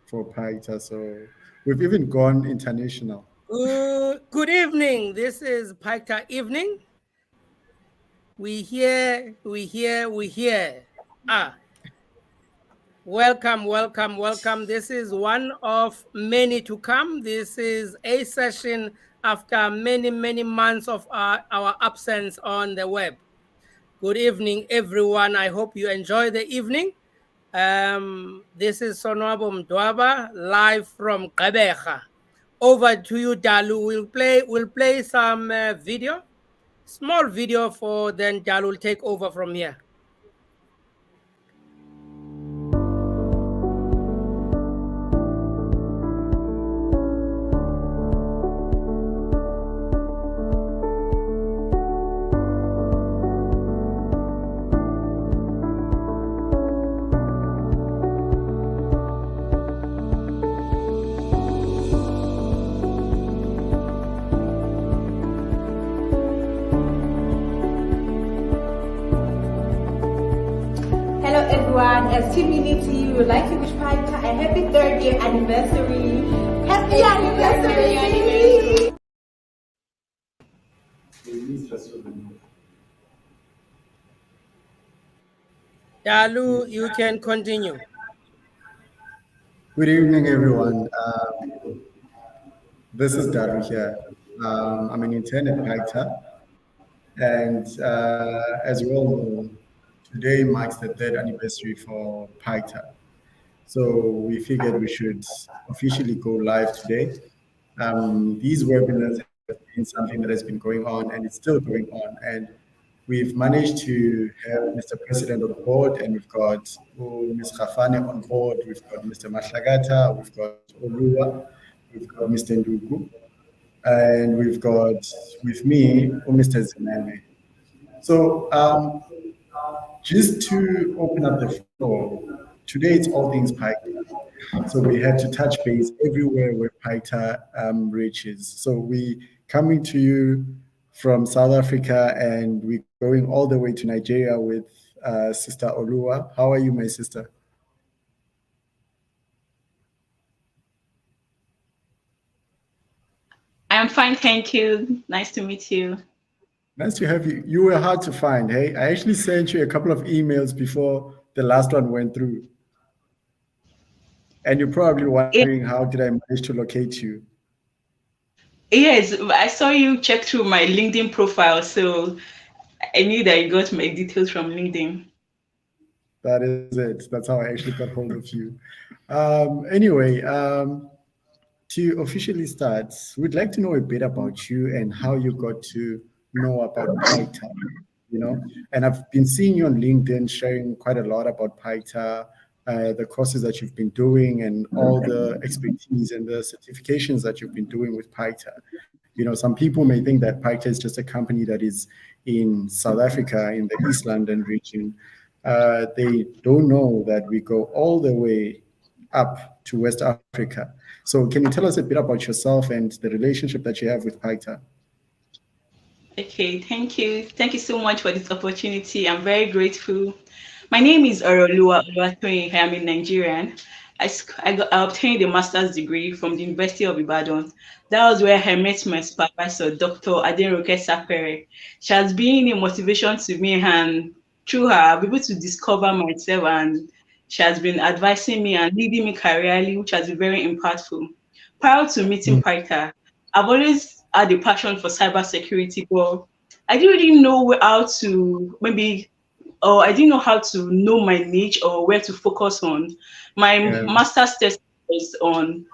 for Paicta. So we've even gone international. Good evening. This is Paicta evening. We hear. Welcome. This is one of many to come. This is a session after many months of our absence on the web. Good evening, everyone. I hope you enjoy the evening. This is Sonwabo Mdwaba, live from Gqeberha. Over to you, Dalu. We'll play some video, small video, for then Dalu will take over from here. As community, we would like to wish Paicta a happy 3rd year anniversary. Happy anniversary! Dalu, you can continue. Good evening, everyone. This is Dalu here. I'm an intern at Paicta, and as you all know, today marks the 3rd anniversary for Paicta. So we figured we should officially go live today. These webinars have been something that has been going on, and it's still going on. And we've managed to have Mr. President on board, and we've got Ms. Khafane on board, we've got Mr. Mahlagata, we've got Olua, we've got Mr. Ndugu, and we've got, with me, Mr. Zinane. So just to open up the floor, today it's all things Paicta. So we had to touch base everywhere where Paicta reaches. So we coming to you from South Africa, and we're going all the way to Nigeria with Sister Olua. How are you, my sister? I'm fine, thank you. Nice to meet you. Nice to have you. You were hard to find, hey? I actually sent you a couple of emails before the last one went through. And you're probably wondering, how did I manage to locate you? Yes, I saw you check through my LinkedIn profile, so I knew that you got my details from LinkedIn. That is it. That's how I actually got hold of you. Anyway, to officially start, we'd like to know a bit about you and how you got to know about Paicta, you know? And I've been seeing you on LinkedIn sharing quite a lot about Paicta, the courses that you've been doing, and all the expertise and the certifications that you've been doing with Paicta. You know, some people may think that Paicta is just a company that is in South Africa, in the East London region. They don't know that we go all the way up to West Africa. So can you tell us a bit about yourself and the relationship that you have with Paicta? Okay, thank you. Thank you so much for this opportunity. I'm very grateful. My name is Orolua Oluwatoyin. I am a Nigerian. I obtained a master's degree from the University of Ibadan. That was where I met my supervisor, Dr. Adenroke Sapere. She has been a motivation to me, and through her, I've been able to discover myself, and she has been advising me and leading me careerly, which has been very impactful. Prior to meeting Paicta, I've always had a passion for cybersecurity, but I didn't really know how to I didn't know how to know my niche or where to focus on. My master's test was on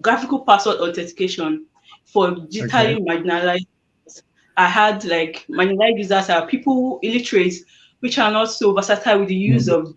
graphical password authentication for digitally marginalized. I had like marginalized users are people illiterate, which are not so versatile with the use of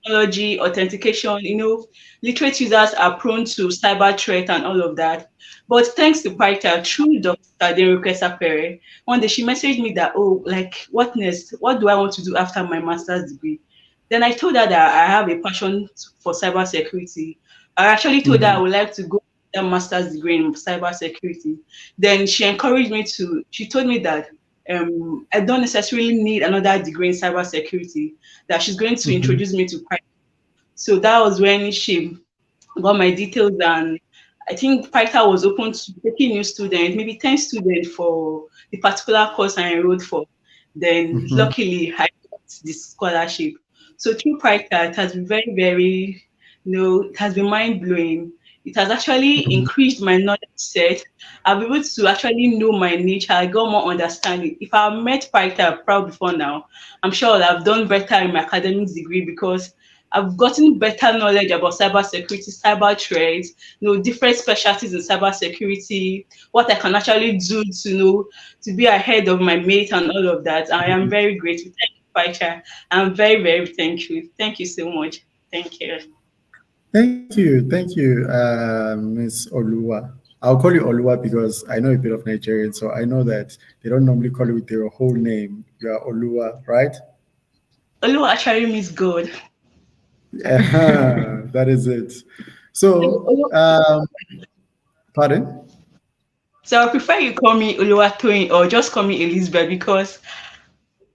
technology, authentication. You know, literate users are prone to cyber threat and all of that. But thanks to Paicta, through Dr. Adenroke Sapere, one day she messaged me that, oh, like, what next? What do I want to do after my master's degree? Then I told her that I have a passion for cybersecurity. I actually told her I would like to go a master's degree in cybersecurity. Then she encouraged me to, she told me that I don't necessarily need another degree in cybersecurity, that she's going to introduce me to Paicta. So that was when she got my details, and I think Paicta was open to taking new students, maybe 10 students for the particular course I enrolled for. Then Mm-hmm. luckily I got the scholarship. So through Paicta, it has been very, very, it has been mind blowing. It has actually Mm-hmm. increased my knowledge set. I've been able to actually know my nature. I got more understanding. If I met Paicta proud before now, I'm sure I've done better in my academic degree because I've gotten better knowledge about cybersecurity, cyber threats, different specialties in cybersecurity, what I can actually do to to be ahead of my mate and all of that. I am very grateful. Thank you, Pacha. I'm very, very thankful. Thank you so much. Thank you. Thank you, Miss Olua. I'll call you Olua because I know a bit of Nigerian, so I know that they don't normally call you with your whole name. You are Olua, right? Olu actually means God. That is it. So, pardon? So I prefer you call me Oluwatoyin or just call me Elizabeth because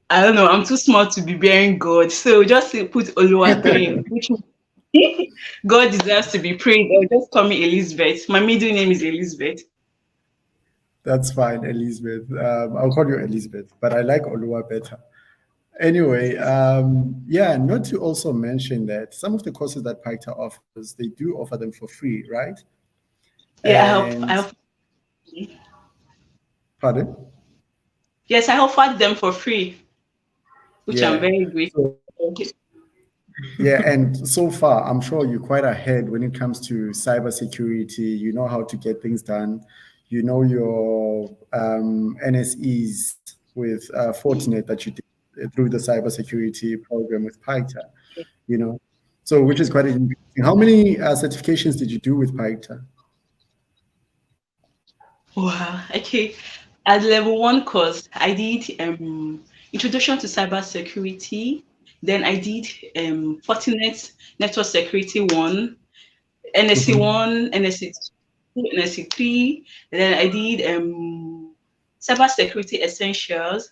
I don't know, I'm too small to be bearing God. So just put Oluwatoyin, which means God deserves to be praised, or just call me Elizabeth. My middle name is Elizabeth. That's fine, Elizabeth. I'll call you Elizabeth, but I like Olua better. Anyway, yeah, not to also mention that some of the courses that Paicta offers, they do offer them for free, right? Yeah, I hope I And hope pardon? yes, I offered them for free, which I'm Yeah. very grateful. So yeah, and so far, I'm sure you're quite ahead when it comes to cybersecurity. You know how to get things done. You know your NSEs with Fortinet that you did through the cybersecurity program with Paicta. You know, so which is quite interesting. How many certifications did you do with Paicta? Wow. Okay. At level one course, I did introduction to cybersecurity. Then I did Fortinet network security one, NSC Mm-hmm. one, NSC two, NSC three. And then I did cybersecurity essentials.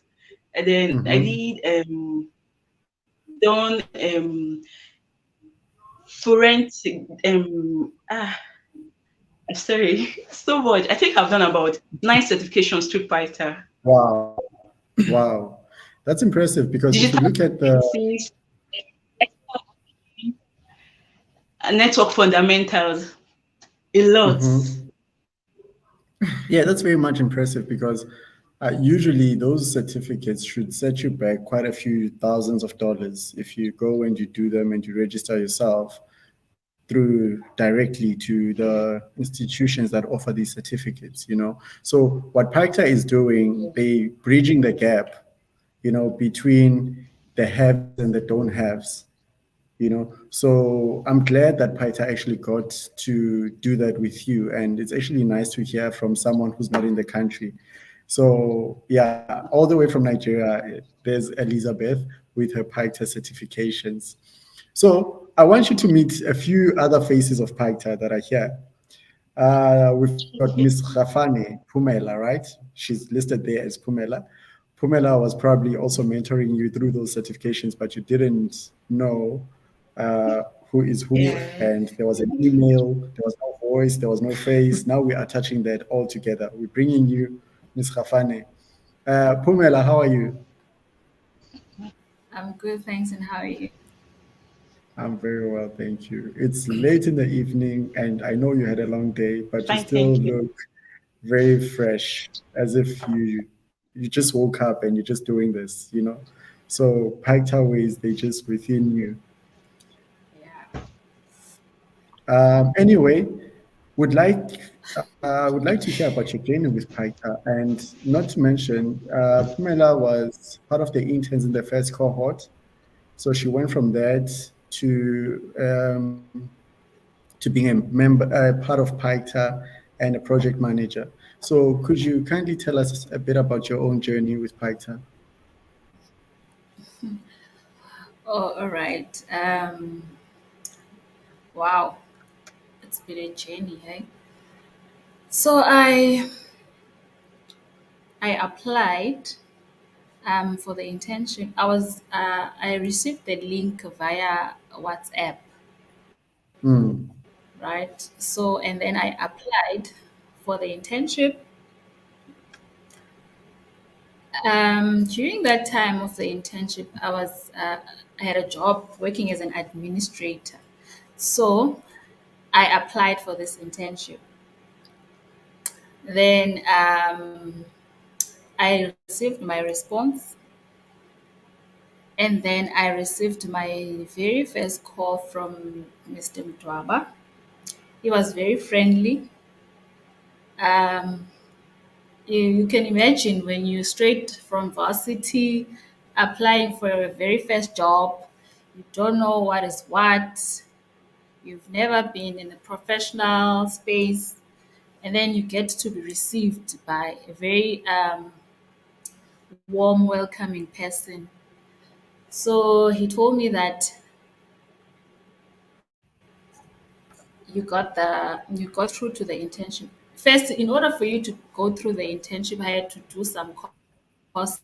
And then I Mm-hmm. did done forensic I'm sorry, so much. I think I've done about 9 certifications through Python. Wow. Wow. That's impressive because if you Digital look at the forensics, network fundamentals, a lot. Mhm. Yeah, that's very much impressive because usually those certificates should set you back quite a few thousands of dollars if you go and you do them and you register yourself through directly to the institutions that offer these certificates, you know. So what Paicta is doing, they bridging the gap, you know, between the haves and the don't haves, you know. So I'm glad that Paita actually got to do that with you, and it's actually nice to hear from someone who's not in the country. So yeah, all the way from Nigeria, there's Elizabeth with her Paita certifications. So I want you to meet a few other faces of Paita that are here. We've got Okay. Miss Rafane Pumela, right? She's listed there as Pumela. Pumela was probably also mentoring you through those certifications, but you didn't know uh, who is who, Yeah. and there was an email, there was no voice, there was no face. Now we are touching that all together. We're bringing you Miss Rafane. Pumela, how are you? I'm good, thanks. And how are you? I'm very well, thank you. It's late in the evening, and I know you had a long day, but you Fine, still thank you. look very fresh, as if you just woke up and you're just doing this, you know. So Paikta ways, they just within you. Yeah. Anyway, would like to hear about your journey with Paikta, and not to mention, Pumela was part of the interns in the first cohort, so she went from that to being a member, part of Paikta, and a project manager. So could you kindly tell us a bit about your own journey with Paikta? Oh, all right. Wow, it's been a journey, hey? So I applied for the internship. I received the link via WhatsApp, Mm, right? So, and then I applied for the internship. During that time of the internship, I had a job working as an administrator. So I applied for this internship. Then I received my response, and then I received my very first call from Mr. Mtwaba. He was very friendly. Um, you can imagine when you straight from varsity applying for your very first job, you don't know what is what, you've never been in a professional space, and then you get to be received by a very warm, welcoming person. So he told me that you got through to the internship. First, in order for you to go through the internship, I had to do some courses,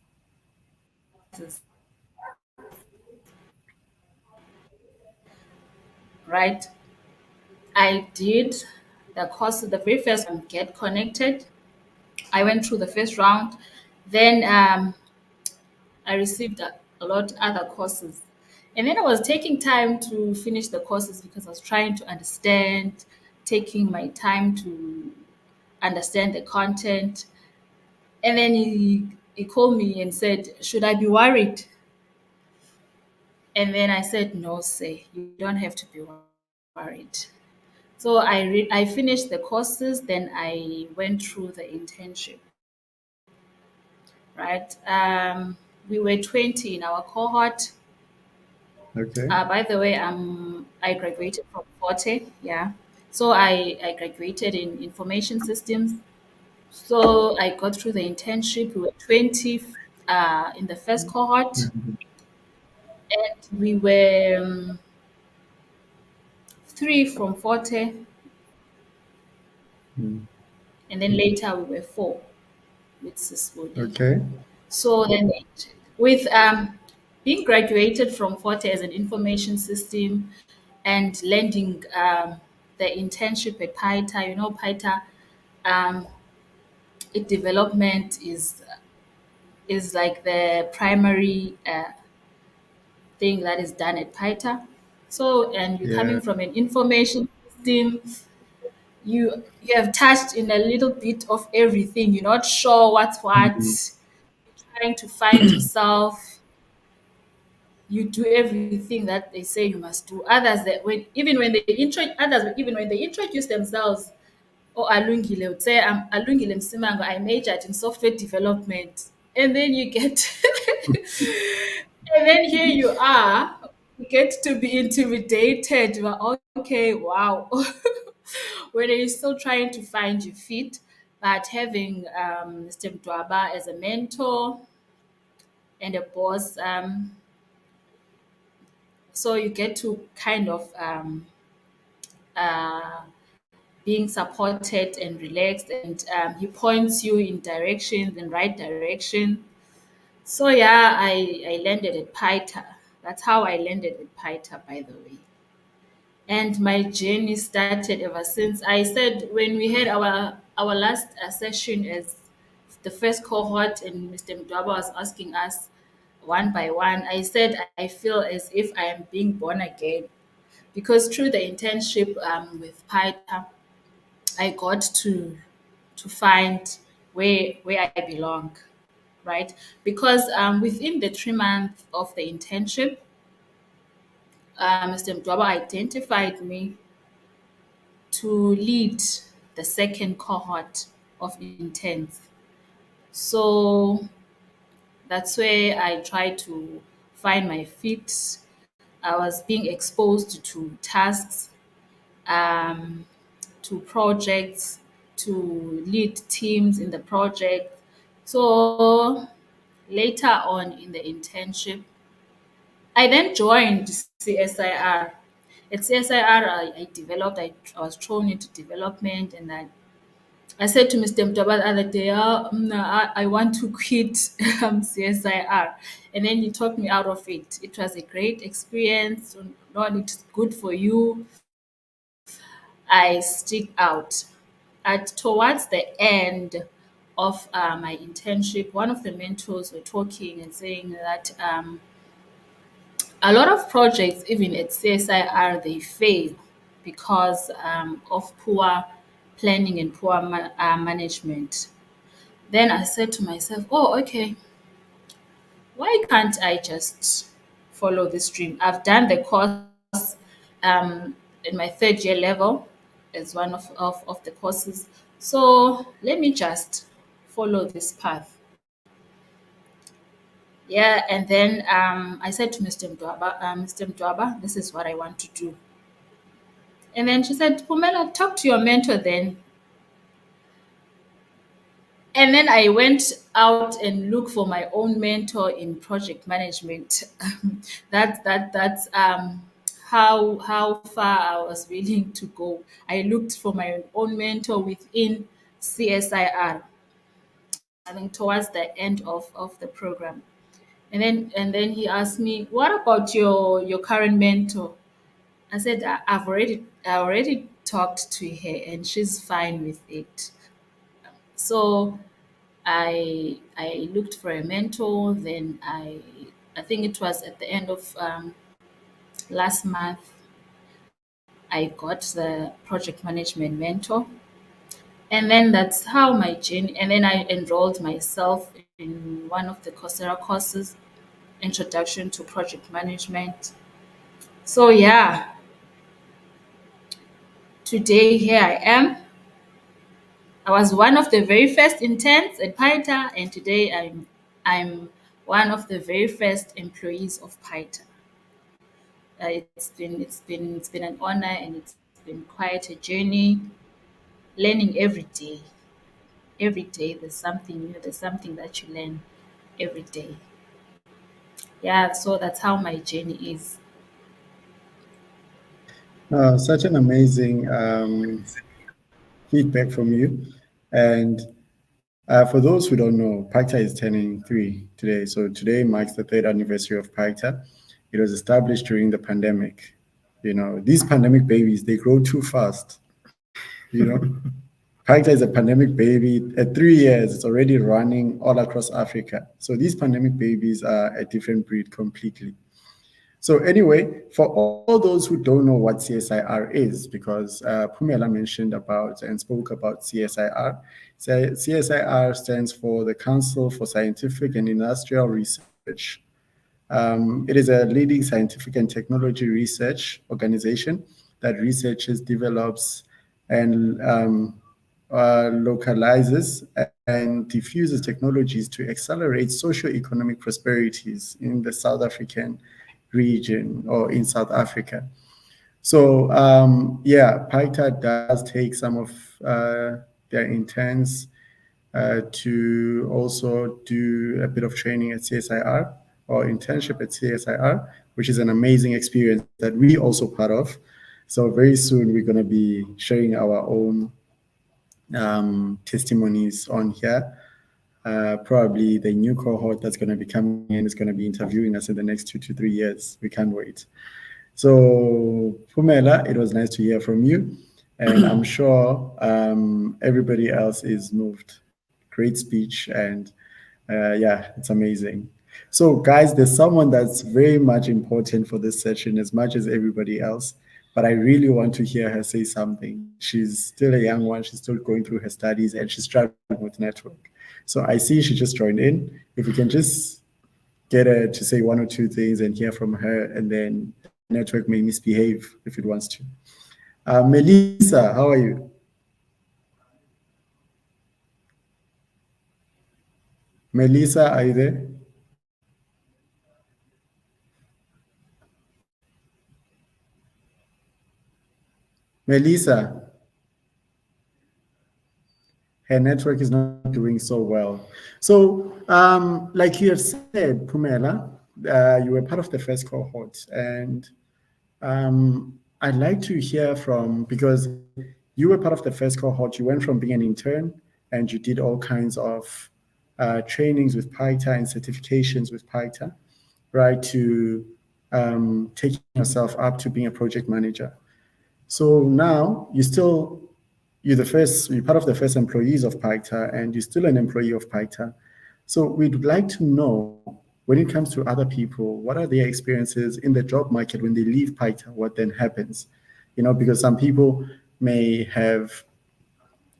right? I did the course, the very first one, Get Connected. I went through the first round. Then I received a lot other courses. And then I was taking time to finish the courses because I was trying to understand, taking my time to understand the content. And then he called me and said, "Should I be worried?" And then I said, "No, say, you don't have to be worried." So I finished the courses, then I went through the internship, right? We were 20 in our cohort. Okay. By the way, I graduated from Forte, yeah. So I graduated in information systems. So I got through the internship. We were 20 in the first cohort, and we were three from Forte, Mm. and then later we were four with Siswodi. Okay. So then, with being graduated from Forte as an information system and landing the internship at Paicta, Paicta, um, it development is like the primary thing that is done at Paicta. So, and you're Yeah. coming from an information system, you have touched in a little bit of everything. You're not sure what's what. Mm. Trying to find yourself. You do everything that they say you must do. Others that even when they introduce themselves, oh alungile, would say I'm alungile msimango, I majored in software development. And then you get and then here you are, you get to be intimidated. You are, okay, wow. When you're still trying to find your feet, but having Mr. Mdwaba as a mentor and a boss, so you get to kind of uh, being supported and relaxed, and he points you in direction, in right direction. So yeah, I landed at Paicta. That's how I landed at Paicta, by the way. And my journey started ever since. I said when we had our last session as the first cohort, and Mr. Mdwaba was asking us one by one, I said I feel as if I am being born again because through the internship with Paicta, I got to find where I belong, right? Because within the 3 months of the internship, Mr. Mdwaba identified me to lead the second cohort of interns. So that's where I tried to find my feet. I was being exposed to tasks, um, to projects, to lead teams in the project. So later on in the internship, I then joined CSIR. At CSIR, I developed, I was thrown into development, and I said to Mr. Mtwaba the other day, no, I want to quit CSIR. And then he talked me out of it. It was a great experience. Lord, it's good for you. I stick out. Towards the end of my internship, one of the mentors were talking and saying that a lot of projects, even at CSIR, they fail because of poor planning and poor management. Then I said to myself, oh, okay, why can't I just follow this dream? I've done the course in my third year level as one of the courses. So let me just follow this path. Yeah, and then I said to Mr. Mdwaba, this is what I want to do. And then she said, Pumela, talk to your mentor then. And then I went out and looked for my own mentor in project management. That's how far I was willing to go. I looked for my own mentor within CSIR. I think towards the end of the program. And then he asked me, what about your current mentor? I said, I already talked to her and she's fine with it. So I looked for a mentor. Then I think it was at the end of last month, I got the project management mentor. And then that's how my journey. And then I enrolled myself in one of the Coursera courses, Introduction to Project Management. So yeah, today here I am. I was one of the very first interns at Paicta, and today I'm one of the very first employees of Paicta. It's been an honor, and it's been quite a journey. Learning every day. Every day there's something new. There's something that you learn every day. Yeah, so that's how my journey is. Such an amazing feedback from you. And for those who don't know, Paicta is turning 3 today. So today marks the 3rd anniversary of Paicta. It was established during the pandemic. You know, these pandemic babies, they grow too fast. You know, Paicta is a pandemic baby. At 3 years, it's already running all across Africa. So these pandemic babies are a different breed completely. So anyway, for all those who don't know what CSIR is, because Pumela mentioned about and spoke about CSIR, CSIR stands for the Council for Scientific and Industrial Research. It is a leading scientific and technology research organization that researches, develops, and localizes and diffuses technologies to accelerate socio-economic prosperities in the South African region or in South Africa. So yeah, Paicta does take some of their interns to also do a bit of training at CSIR or internship at CSIR, which is an amazing experience that we also part of. So very soon we're going to be sharing our own testimonies on here. Probably the new cohort that's going to be coming in is going to be interviewing us in the next 2 to 3 years. We can't wait. So Pumela, it was nice to hear from you. And I'm sure everybody else is moved. Great speech. And yeah, it's amazing. So guys, there's someone that's very much important for this session as much as everybody else. But I really want to hear her say something. She's still a young one. She's still going through her studies and she's struggling with network. So I see she just joined in. If we can just get her to say 1 or 2 things and hear from her, and then network may misbehave if it wants to. Melissa, how are you? Melissa, are you there? Melissa, her network is not doing so well. So, like you have said, Pumela, you were part of the first cohort, and I'd like to hear from, because you were part of the first cohort, you went from being an intern and you did all kinds of trainings with Paicta and certifications with Paicta, right, to taking yourself up to being a project manager. So now you're part of the first employees of Paicta, and you're still an employee of Paicta. So we'd like to know, when it comes to other people, what are their experiences in the job market when they leave Paicta? What then happens? Because some people may have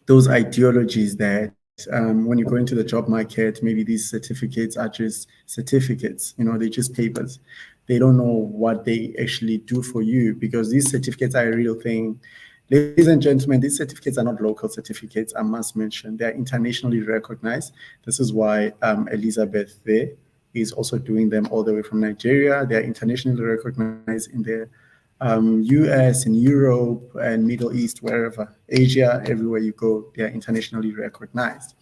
those ideologies that when you go into the job market, maybe these certificates are just certificates, they're just papers. They don't know what they actually do for you, because these certificates are a real thing. Ladies and gentlemen, these certificates are not local certificates, I must mention. They're internationally recognized. This is why Elizabeth there is also doing them all the way from Nigeria. They're internationally recognized in the US, in Europe, and Middle East, wherever, Asia, everywhere you go, they are internationally recognized.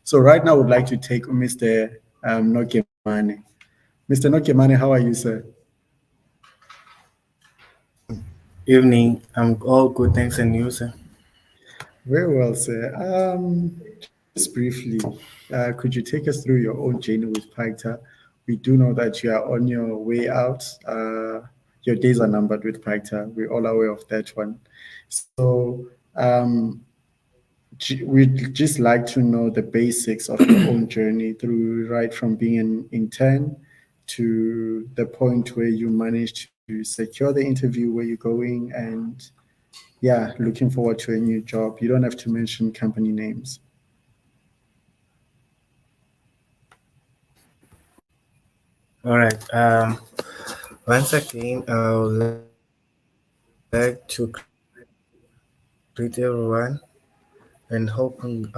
So right now, I would like to take Mr. Nokemane. Mr. Nokemane, how are you, sir? Evening. I'm all good. Thanks, and you, sir. Very well, sir. Just briefly, could you take us through your own journey with Paicta? We do know that you are on your way out. Your days are numbered with Paicta. We're all aware of that one. So we'd just like to know the basics of your own journey through, right from being an intern to the point where you managed to secure the interview where you're going, and yeah, looking forward to a new job. You don't have to mention company names. All right. Once again, I would like to greet everyone and hoping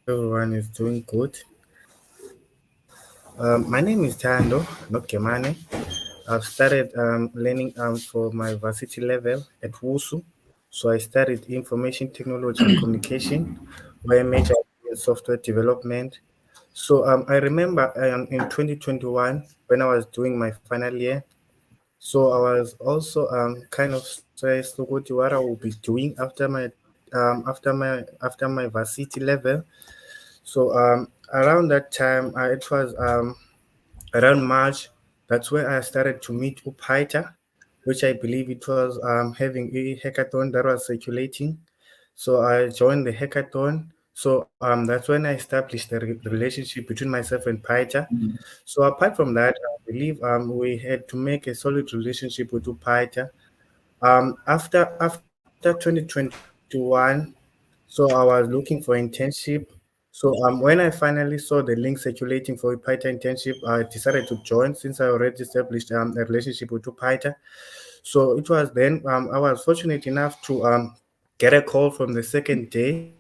everyone is doing good. My name is Tando, not Kemane. I've started learning for my varsity level at WUSU. So I studied information technology and communication, where I majored in software development. So I remember in 2021 when I was doing my final year. So I was also kind of stressed to go to what I will be doing after my varsity level. So around that time, it was around March. That's where I started to meet Paicta, which I believe it was having a hackathon that was circulating. So I joined the hackathon. So that's when I established the relationship between myself and Paicta. So apart from that, I believe we had to make a solid relationship with Paicta. After 2021, so I was looking for internship. So when I finally saw the link circulating for a Paicta internship, I decided to join since I already established a relationship with Paicta. So it was then I was fortunate enough to get a call from the second day.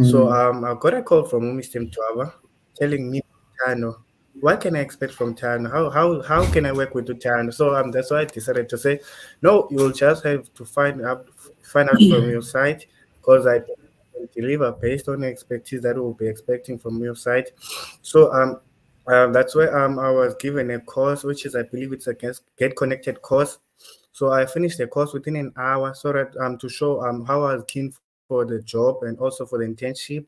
So I got a call from Mr. Mtwaba telling me, Tano, what can I expect from Tano? How can I work with Tano? So that's why I decided to say, no, you'll just have to find out from your side, because I can deliver based on the expertise that we'll be expecting from your side. So that's where I was given a course, which is, I believe it's a get connected course. So I finished the course within an hour, so that to show how I was keen for the job and also for the internship.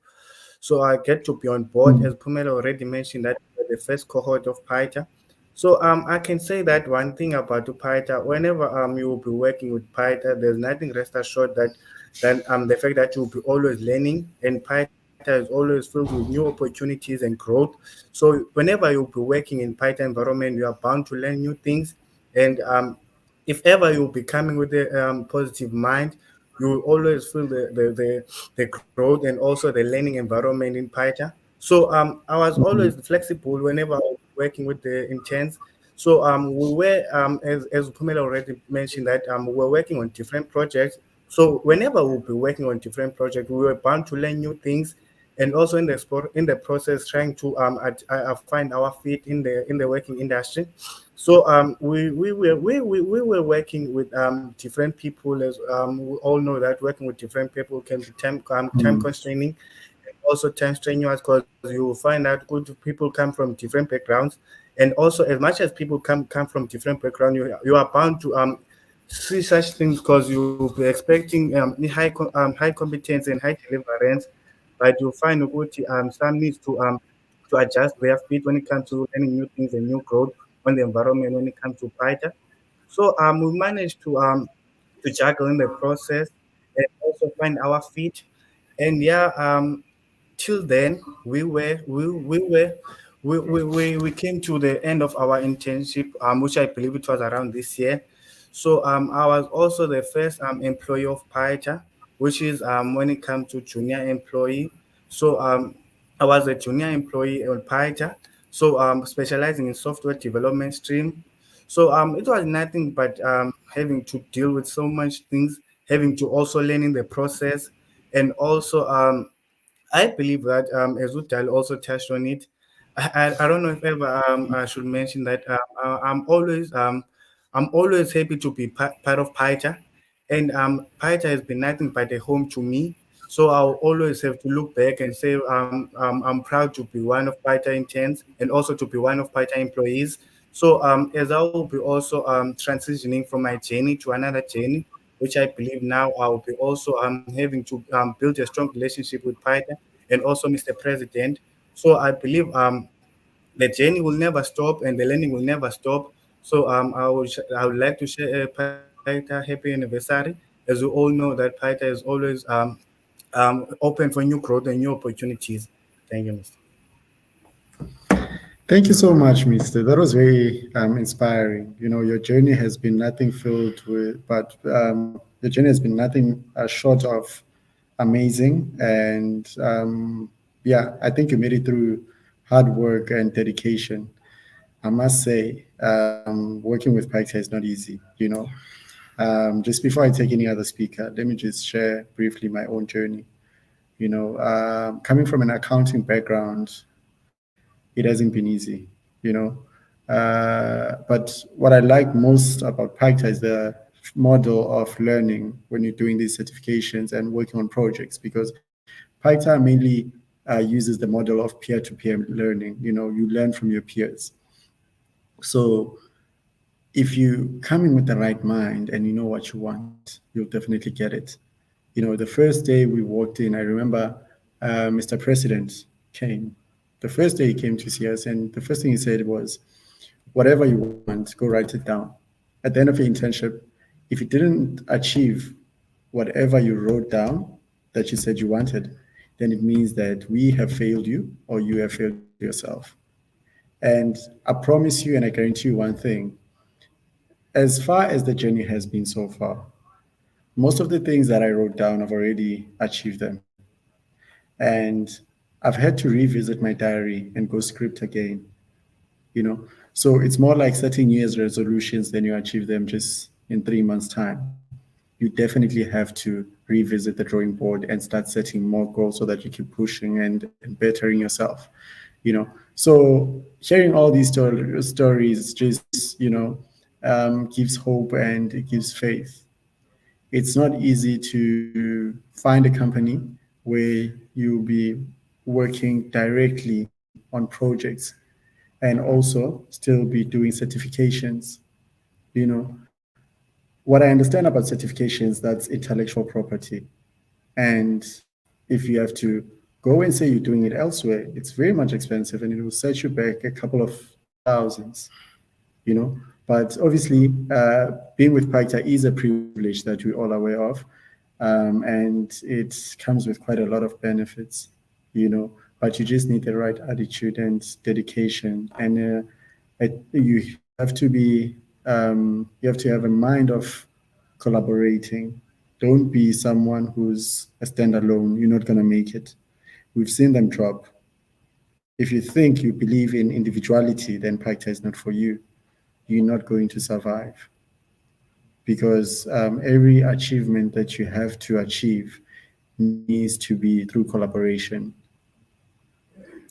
So I get to be on board, as Pumela already mentioned, that we're the first cohort of Paicta. So I can say that one thing about Paicta, whenever you will be working with Paicta, there's nothing rest assured that than the fact that you'll be always learning, and Paicta is always filled with new opportunities and growth. So whenever you'll be working in Paicta environment, you are bound to learn new things. And if ever you'll be coming with a positive mind, you will always feel the growth and also the learning environment in Paicta. So I was always flexible whenever I was working with the interns. So we were, as Pumela already mentioned, that we were working on different projects. So whenever we'll be working on different projects, we were bound to learn new things, and also in the sport, in the process, trying to find our feet in the working industry. So we were working with different people. As we all know that working with different people can be time constraining, and also time strenuous, because you will find out good people come from different backgrounds, and also as much as people come from different backgrounds, you are bound to see such things, because you'll be expecting high competence and high deliverance, but you'll find some needs to adjust their feet when it comes to learning new things and new growth on the environment when it comes to Paicta. So we managed to juggle in the process and also find our feet. And yeah, till then we came to the end of our internship, which I believe it was around this year. So I was also the first employee of Paicta, which is when it comes to junior employee. So I was a junior employee on Paicta, so specializing in software development stream. So it was nothing but having to deal with so much things, having to also learning the process, and also I believe that as Udal also touched on it, I don't know if ever I should mention that I'm always happy to be part of Paita, and Paita has been nothing but a home to me. So I'll always have to look back and say I'm proud to be one of Paita interns and also to be one of Paita employees. So as I will be also transitioning from my journey to another journey, which I believe now I will be also having to build a strong relationship with Paita and also Mr. President. So I believe the journey will never stop and the learning will never stop. So I would like to share a Paita happy anniversary. As we all know that Paita is always open for new growth and new opportunities. Thank you, Mr. Thank you so much, Mister. That was very inspiring. You know, your journey has been nothing filled with, but your journey has been nothing short of amazing. And yeah, I think you made it through hard work and dedication. I must say, working with Paicta is not easy. You know, just before I take any other speaker, let me just share briefly my own journey. You know, coming from an accounting background, it hasn't been easy, you know. But what I like most about Paicta is the model of learning when you're doing these certifications and working on projects, because Paicta mainly uses the model of peer-to-peer learning. You know, you learn from your peers. So if you come in with the right mind and you know what you want, you'll definitely get it. You know, the first day we walked in, I remember Mr. President came. The first day he came to see us, and the first thing he said was, whatever you want, go write it down. At the end of your internship, if you didn't achieve whatever you wrote down that you said you wanted, then it means that we have failed you or you have failed yourself. And I promise you and I guarantee you one thing, as far as the journey has been so far, most of the things that I wrote down, I've already achieved them. And I've had to revisit my diary and go script again, you know. So it's more like setting New Year's resolutions, then you achieve them just in 3 months' time. You definitely have to revisit the drawing board and start setting more goals so that you keep pushing and bettering yourself, you know. So sharing all these stories just, you know, gives hope and it gives faith. It's not easy to find a company where you'll be working directly on projects and also still be doing certifications. You know, what I understand about certifications, that's intellectual property. And if you have to go and say you're doing it elsewhere, it's very much expensive and it will set you back a couple of thousands, you know. But obviously, being with Paicta is a privilege that we're all aware of. And it comes with quite a lot of benefits, you know, but you just need the right attitude and dedication. And you have to be, you have to have a mind of collaborating. Don't be someone who's a standalone. You're not going to make it. We've seen them drop. If you think you believe in individuality, then Paicta is not for you. You're not going to survive, because every achievement that you have to achieve needs to be through collaboration.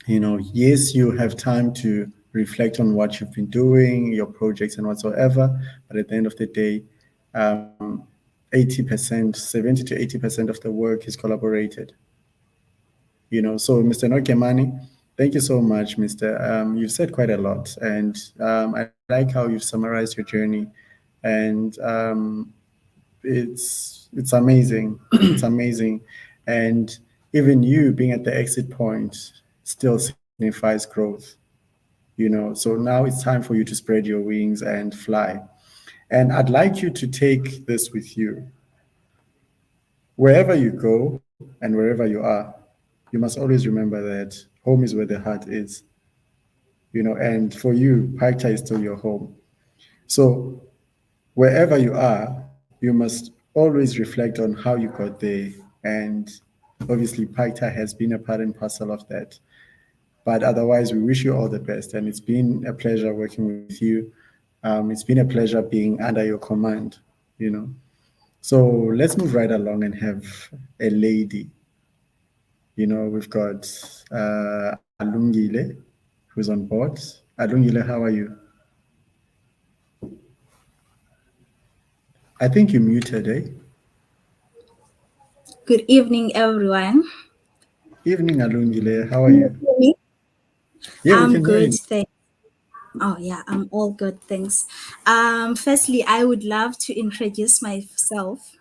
You know, yes, you have time to reflect on what you've been doing, your projects and whatsoever, but at the end of the day, 80%, 70 to 80% of the work is collaborated. You know, so Mr. Nokemani, thank you so much, Mr. You've said quite a lot, and I like how you've summarized your journey, and it's amazing. It's amazing, and even you being at the exit point still signifies growth. You know, so now it's time for you to spread your wings and fly. And I'd like you to take this with you. Wherever you go and wherever you are, you must always remember that home is where the heart is. And for you, Paicta is still your home. So wherever you are, you must always reflect on how you got there. And obviously, Paicta has been a part and parcel of that. But otherwise, we wish you all the best. And it's been a pleasure working with you. It's been a pleasure being under your command, you know. So let's move right along and have a lady. We've got Alungile, who's on board. Alungile, how are you? I think you muted, eh? Good evening, everyone. Evening, Alungile. How are you? Me? Yeah, we I'm can hear good, you. thanks. Oh yeah, I'm all good, thanks. Firstly, I would love to introduce myself.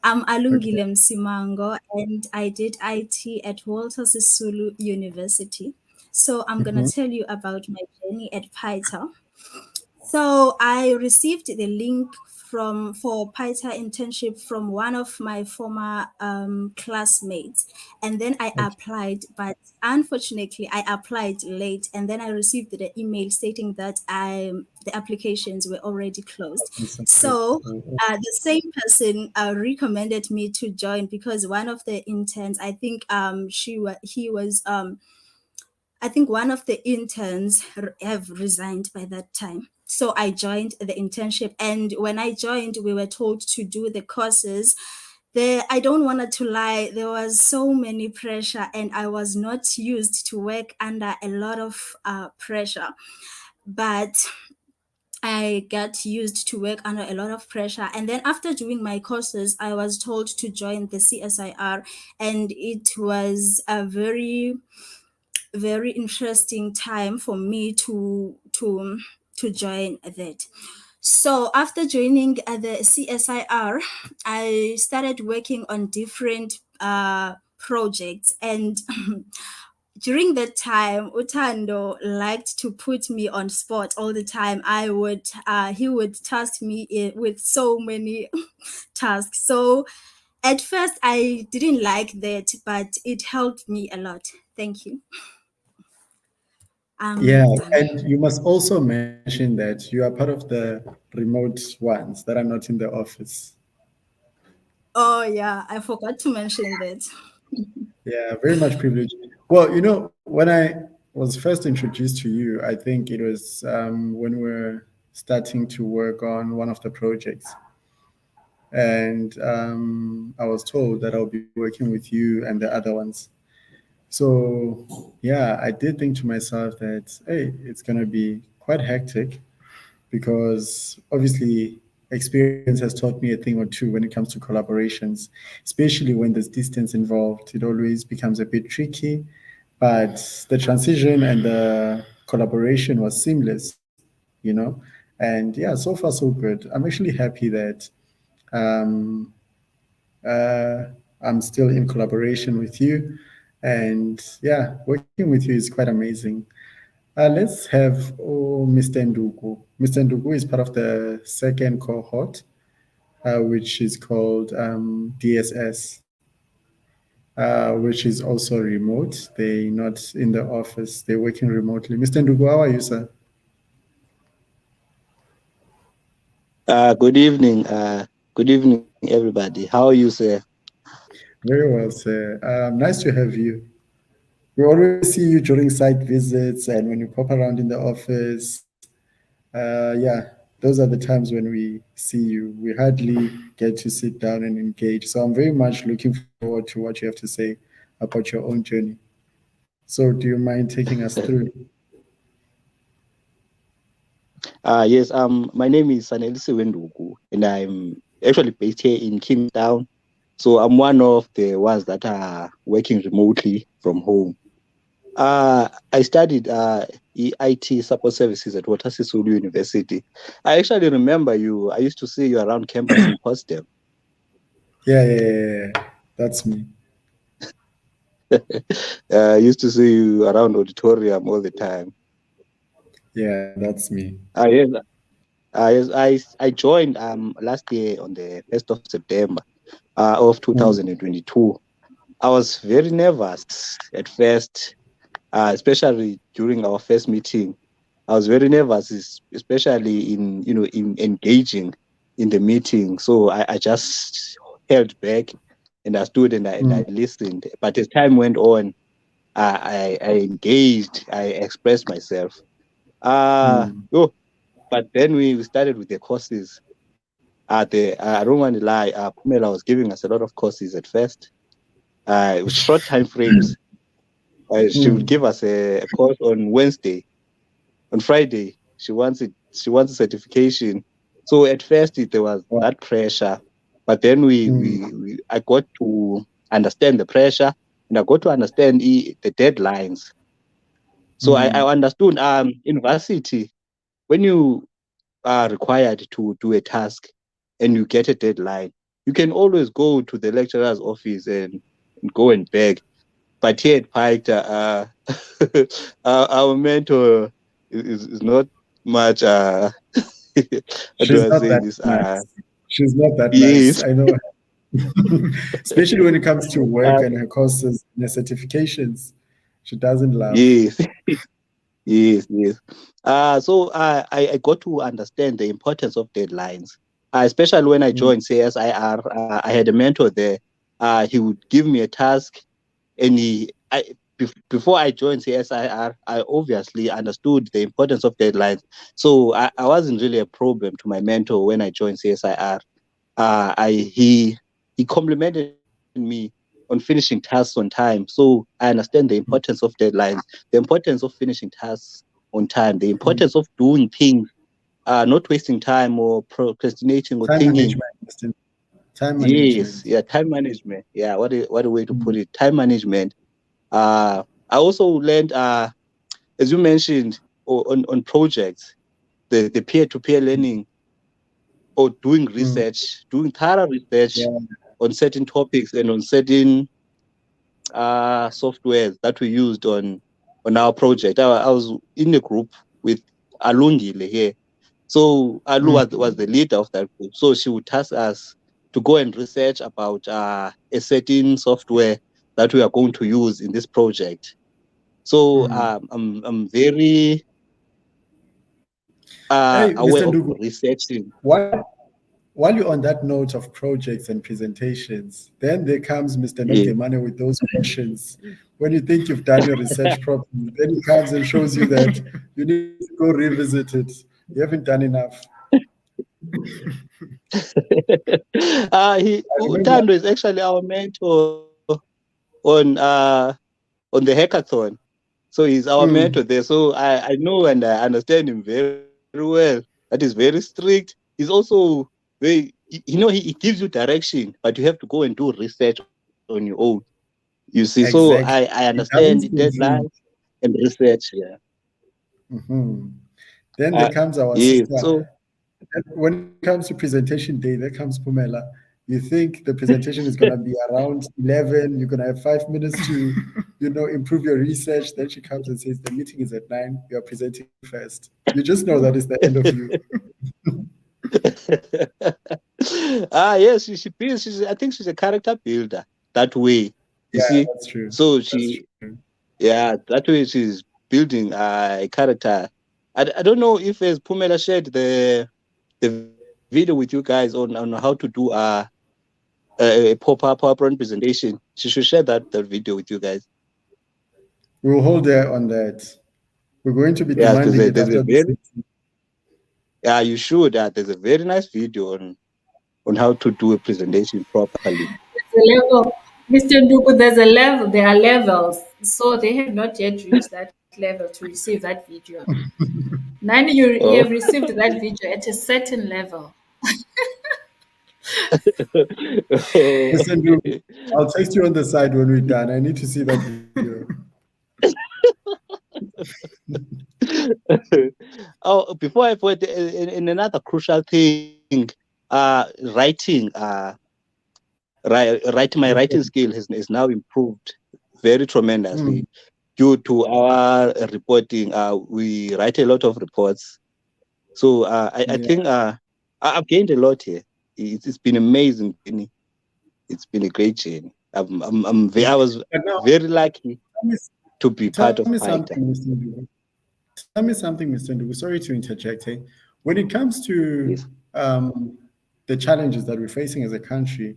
I'm Okay. Alungile Msimango, and I did IT at Walter Sisulu University. So I'm gonna Mhm. tell you about my journey at Paicta. So I received the link for Paicta internship from one of my former classmates, and then I Okay. applied. But unfortunately, I applied late, and then I received the email stating that the applications were already closed. Been So successful. the same person recommended me to join because one of the interns, I think he was I think one of the interns have resigned by that time. So I joined the internship, and when I joined, we were told to do the courses. There, I don't want to lie, there was so many pressure, and I was not used to work under a lot of pressure. But I got used to work under a lot of pressure. And then after doing my courses, I was told to join the CSIR, and it was a very interesting time for me to join that. So after joining the CSIR, I started working on different projects, and during that time, Utando liked to put me on spot all the time. He would task me with so many tasks. So at first, I didn't like that, but it helped me a lot. Thank you. Yeah, I'm done. and you must also mention that you are part of the remote ones that are not in the office. Oh yeah, I forgot to mention that. Yeah, very much privileged. Well, when I was first introduced to you, I think it was when we were starting to work on one of the projects. And I was told that I'll be working with you and the other ones. So, yeah, I did think to myself that, hey, it's going to be quite hectic because obviously experience has taught me a thing or two when it comes to collaborations, especially when there's distance involved. It always becomes a bit tricky, but the transition and the collaboration was seamless, you know. And yeah, so far so good. I'm actually happy that um, uh, I'm still in collaboration with you. And yeah, working with you is quite amazing. Let's have Mr. Ndugu. Mr. Ndugu is part of the second cohort, which is called DSS, which is also remote. They're not in the office, they're working remotely. Mr. Ndugu, how are you, sir? Good evening. Good evening, everybody. How are you, sir? Very well, sir. Nice to have you. We always see you during site visits and when you pop around in the office. Yeah, those are the times when we see you. We hardly get to sit down and engage. So I'm very much looking forward to what you have to say about your own journey. So do you mind taking us through? Yes. My name is Sanelisi Wendugu, and I'm actually based here in Kingstown. So I'm one of the ones that are working remotely from home. I studied IT support services at Walter Sisulu University. I actually remember you. I used to see you around campus in Potsdam. Yeah. That's me. I used to see you around auditorium all the time. Yeah, that's me. Yes. I joined last year on the 1st of September of 2022. I was very nervous at first, especially during our first meeting. I was very nervous, especially in engaging in the meeting. So I just held back and I stood and I listened. But as time went on, I engaged, I expressed myself. But then we started with the courses. I don't want to lie, Pumela was giving us a lot of courses at first, with short time frames. She would give us a course on Wednesday. On Friday, she wants a certification. So at first there was that pressure, but then I got to understand the pressure, and I got to understand the deadlines. So I understood university, when you are required to do a task and you get a deadline, you can always go to the lecturer's office and go and beg. But here at Paicta, our mentor is not much. How do I say this? She's not that yes. nice. I know. Especially when it comes to work and her courses and her certifications, she doesn't laugh. Yes. Yes. So I got to understand the importance of deadlines, especially when I joined CSIR. I had a mentor there. He would give me a task, and before I joined CSIR, I obviously understood the importance of deadlines. So I wasn't really a problem to my mentor when I joined CSIR. He complimented me on finishing tasks on time. So I understand the importance of deadlines, the importance of finishing tasks on time, the importance of doing things, not wasting time or procrastinating or thinking. Time management. Yes, yeah, time management. Yeah, what a way to put it. Time management. I also learned, as you mentioned, on projects, the peer-to-peer learning, or doing research, doing thorough research on certain topics and on certain softwares that we used on our project. I was in a group with Alungile here. So Alu was the leader of that group. So she would task us to go and research about a certain software that we are going to use in this project. So I'm very aware of researching. While you're on that note of projects and presentations, then there comes Mr. Nongemane with those questions. When you think you've done your research properly, then he comes and shows you that you need to go revisit it. You haven't done enough. Utando is actually our mentor on the hackathon. So he's our mentor there. So I know and I understand him very well. That is very strict. He's also very, he gives you direction, but you have to go and do research on your own. You see, exactly. So I understand the deadlines and research. Yeah. Then there comes our sister. So when it comes to presentation day, there comes Pumela. You think the presentation is going to be around 11, you're going to have 5 minutes to, improve your research. Then she comes and says, the meeting is at 9, you are presenting first. You just know that is the end of you. Yes, she builds. I think she's a character builder that way. You see? That's true. So that way she's building a character. I don't know if as Pumela shared the video with you guys on how to do a PowerPoint presentation. She should share that video with you guys. We'll hold her on that. We're going to be demanding it after this. Yeah, you should. There's a very nice video on how to do a presentation properly. There's a level, Mr. Nduku, there are levels. So they have not yet reached that level to receive that video. Now you have received that video at a certain level. Listen, I'll text you on the side when we're done. I need to see that video. Before I put in another crucial thing, writing. My writing skill is now improved very tremendously due to our reporting. We write a lot of reports, So I think I've gained a lot here. It's been amazing journey. It's been a great journey. I was very lucky to be part of Paicta. Tell me something, Mr. Ndugu. Sorry to interject. When it comes to the challenges that we're facing as a country,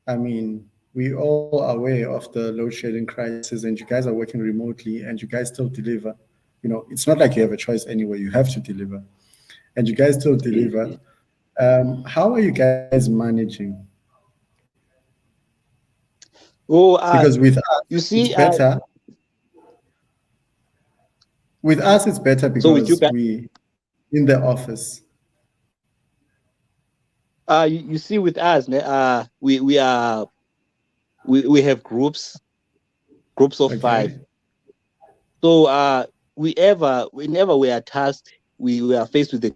I mean, we all are aware of the load shedding crisis, and you guys are working remotely, and you guys still deliver. You know, it's not like you have a choice anyway. You have to deliver, and you guys still deliver. How are you guys managing? Oh, because with us, you see, it's better. With us, it's better because we in the office. You see, with us, we have groups of 5. So whenever we are tasked, we are faced with a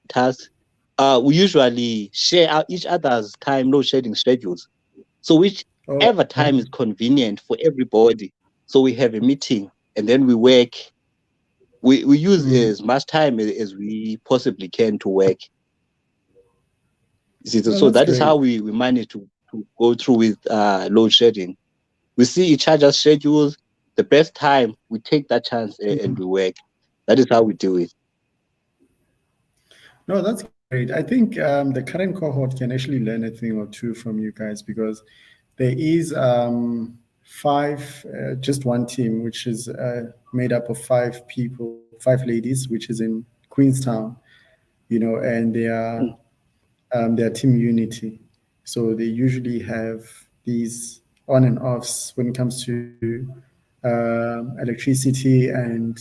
task. We usually share out each other's time load shedding schedules. So whichever time is convenient for everybody. So we have a meeting and then we work. We use as much time as we possibly can to work. So that is how we manage to go through with load shedding. We see each other's schedules. The best time, we take that chance and we work. That is how we do it. No, that's great. I think the current cohort can actually learn a thing or two from you guys, because there is 5, just one team, which is made up of 5 people, 5 ladies, which is in Queenstown, you know, and they are team unity. So they usually have these on and offs when it comes to electricity and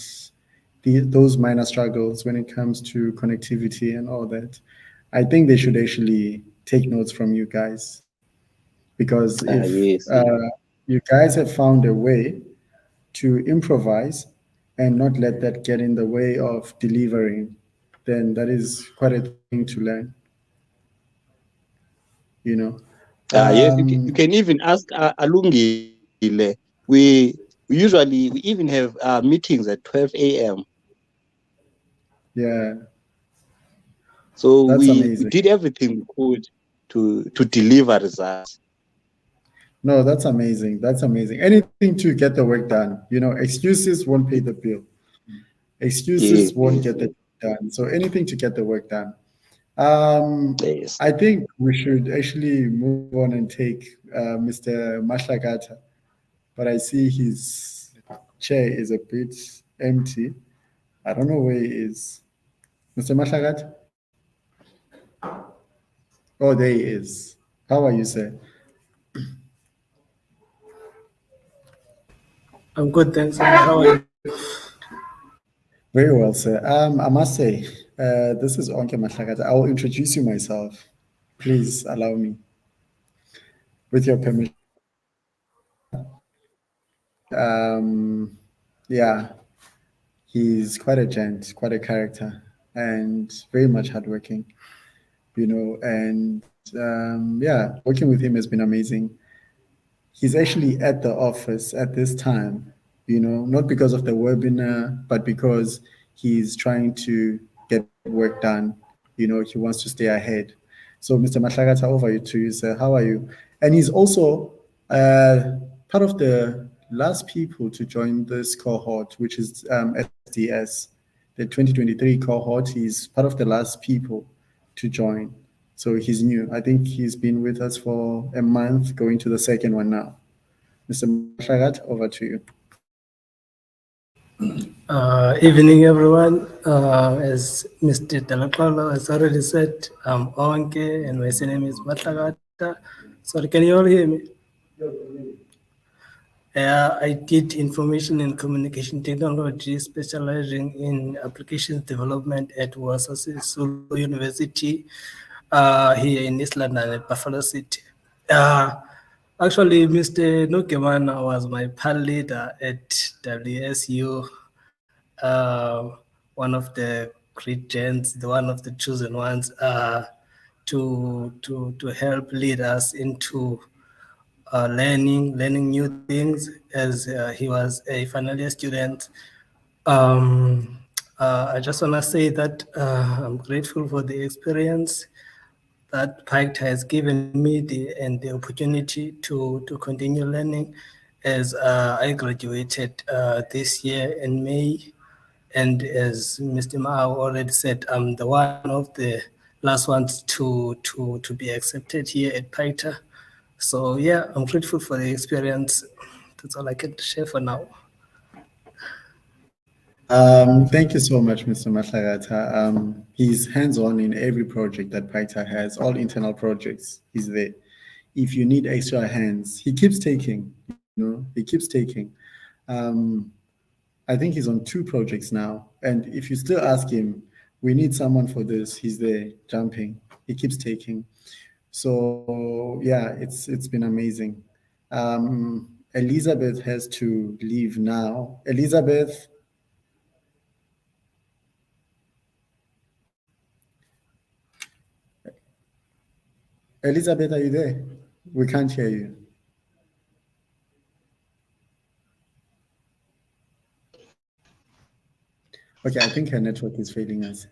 those minor struggles when it comes to connectivity and all that. I think they should actually take notes from you guys, because if you guys have found a way to improvise and not let that get in the way of delivering, then that is quite a thing to learn. You know. Yes, you can even ask Alungile. We even have meetings at 12 a.m. Yeah. So we did everything we could to deliver results. No, that's amazing. That's amazing. Anything to get the work done. You know, excuses won't pay the bill. Excuses won't get the job done. So anything to get the work done. I think we should actually move on and take Mr. Mashlagata, but I see his chair is a bit empty. I don't know where he is. Mr. Mashlagata? Oh, there he is. How are you, sir? I'm good, thanks. How are you? Very well, sir. I must say, this is Onke Mashlagata. I will introduce you myself. Please allow me, with your permission. Yeah, he's quite a gent, quite a character, and very much hardworking, you know, and yeah, working with him has been amazing. He's actually at the office at this time, you know, not because of the webinar, but because he's trying to get work done. You know, he wants to stay ahead. So, Mr. Mashlagata, over to you, sir. How are you? And he's also part of the last people to join this cohort, which is SDS, the 2023 cohort. He's part of the last people to join. So he's new. I think he's been with us for a month, going to the second one now. Mr. Mashlagat, over to you. Evening, everyone. As Mr. Dalakolo has already said, I'm Onke, and my surname is Matlagata. Sorry, can you all hear me? I did information and communication technology, specializing in applications development at Wasasi Sulu University here in East London at Buffalo City. Actually, Mr. Nokemana was my PAL leader at WSU, one of the great gents, one of the chosen ones to help lead us into learning new things, as he was a final year student. I just want to say that I'm grateful for the experience that Paicta has given me and the opportunity to continue learning as I graduated this year in May. And as Mr. Mao already said, I'm the one of the last ones to be accepted here at Paicta. So yeah, I'm grateful for the experience. That's all I can share for now. Thank you so much, Mr. Matlagata. He's hands-on in every project that Paicta has, all internal projects. He's there. If you need extra hands, he keeps taking, he keeps taking. I think he's on 2 projects now. And if you still ask him, we need someone for this, he's there jumping. He keeps taking. So yeah, it's been amazing. Elizabeth has to leave now. Elizabeth. Elizabeth, are you there? We can't hear you. Okay, I think her network is failing us.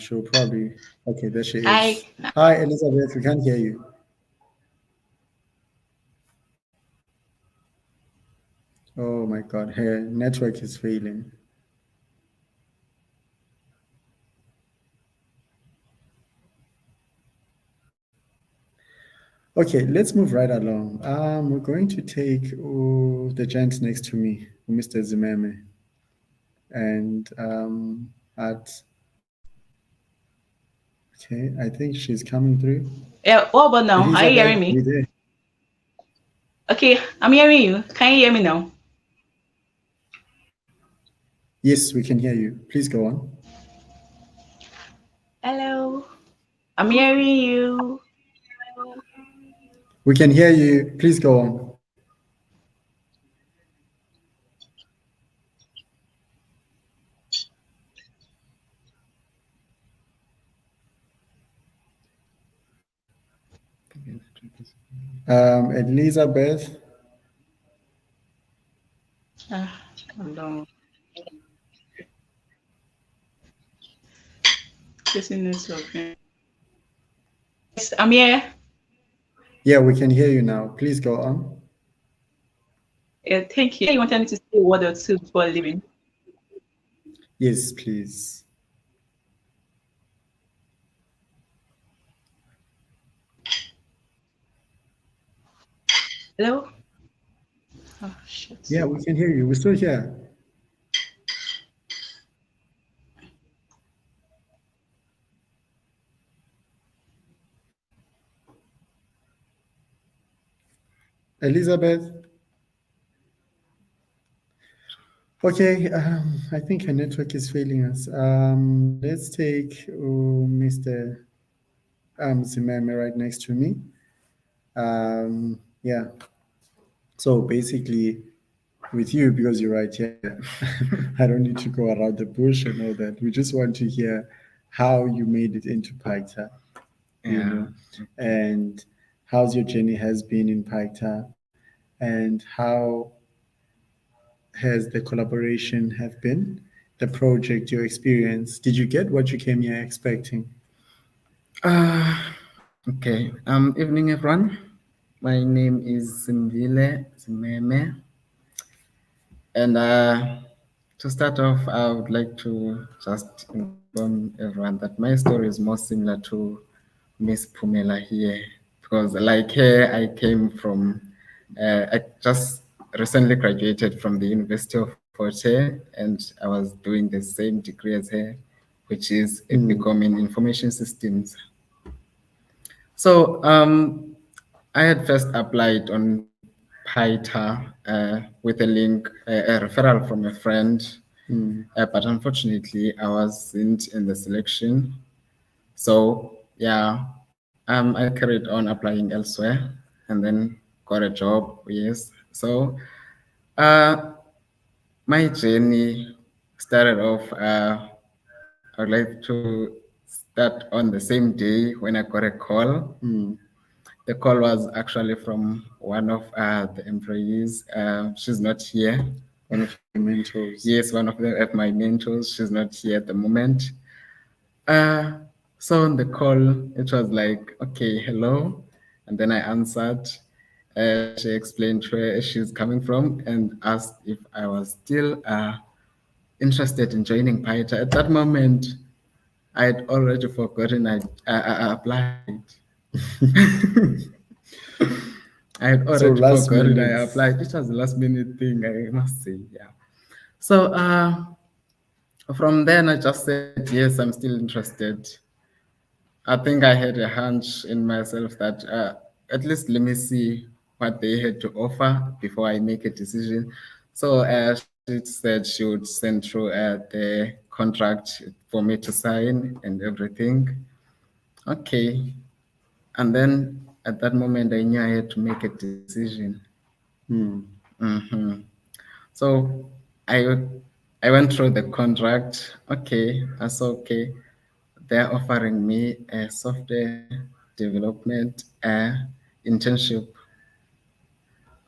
She'll probably, okay, there she is. Hi, Elizabeth, we can't hear you. Oh my God, her network is failing. Okay, let's move right along. We're going to take the gent next to me, Mr. Zimeme. And okay, I think she's coming through. Yeah, what about now? Elizabeth, are you hearing me? There? Okay, I'm hearing you. Can you hear me now? Yes, we can hear you. Please go on. Hello, I'm hearing you. We can hear you. Please go on. Elizabeth. Hold on. Yes, I'm here. Yeah, we can hear you now. Please go on. Yeah, thank you. You wanted me to say a word or two before leaving? Yes, please. Hello? Oh, shit. Yeah, we can hear you. We're still here. Elizabeth? Okay, I think her network is failing us. Let's take Mr. Zimeme right next to me. Yeah. So basically, with you, because you're right here, I don't need to go around the bush and all that. We just want to hear how you made it into Paicta, you know, and how's your journey has been in Paicta, and how has the collaboration have been, the project, your experience. Did you get what you came here expecting? Okay. Evening, everyone. My name is Zimvile Zimeme. And to start off, I would like to just inform everyone that my story is more similar to Miss Pumela here, because like her, I came from, I just recently graduated from the University of Forte, and I was doing the same degree as her, which is becoming information systems. So I had first applied on Paicta with a link, a referral from a friend, but unfortunately I wasn't in the selection. So yeah, I carried on applying elsewhere and then got a job. Yes, so my journey started off. I would like to start on the same day when I got a call. The call was actually from one of the employees. She's not here, One of your mentors. Yes, one of my mentors. She's not here at the moment. So on the call, it was like, okay, hello. And then I answered. She explained where she's coming from and asked if I was still interested in joining Paicta. At that moment, I had already forgotten I applied. I had already forgotten I applied. It was a last minute thing, I must say. Yeah. So from then, I just said, yes, I'm still interested. I think I had a hunch in myself that at least let me see what they had to offer before I make a decision. So she said she would send through the contract for me to sign and everything. Okay. And then at that moment, I knew I had to make a decision. So I went through the contract. Okay, that's okay. They're offering me a software development internship.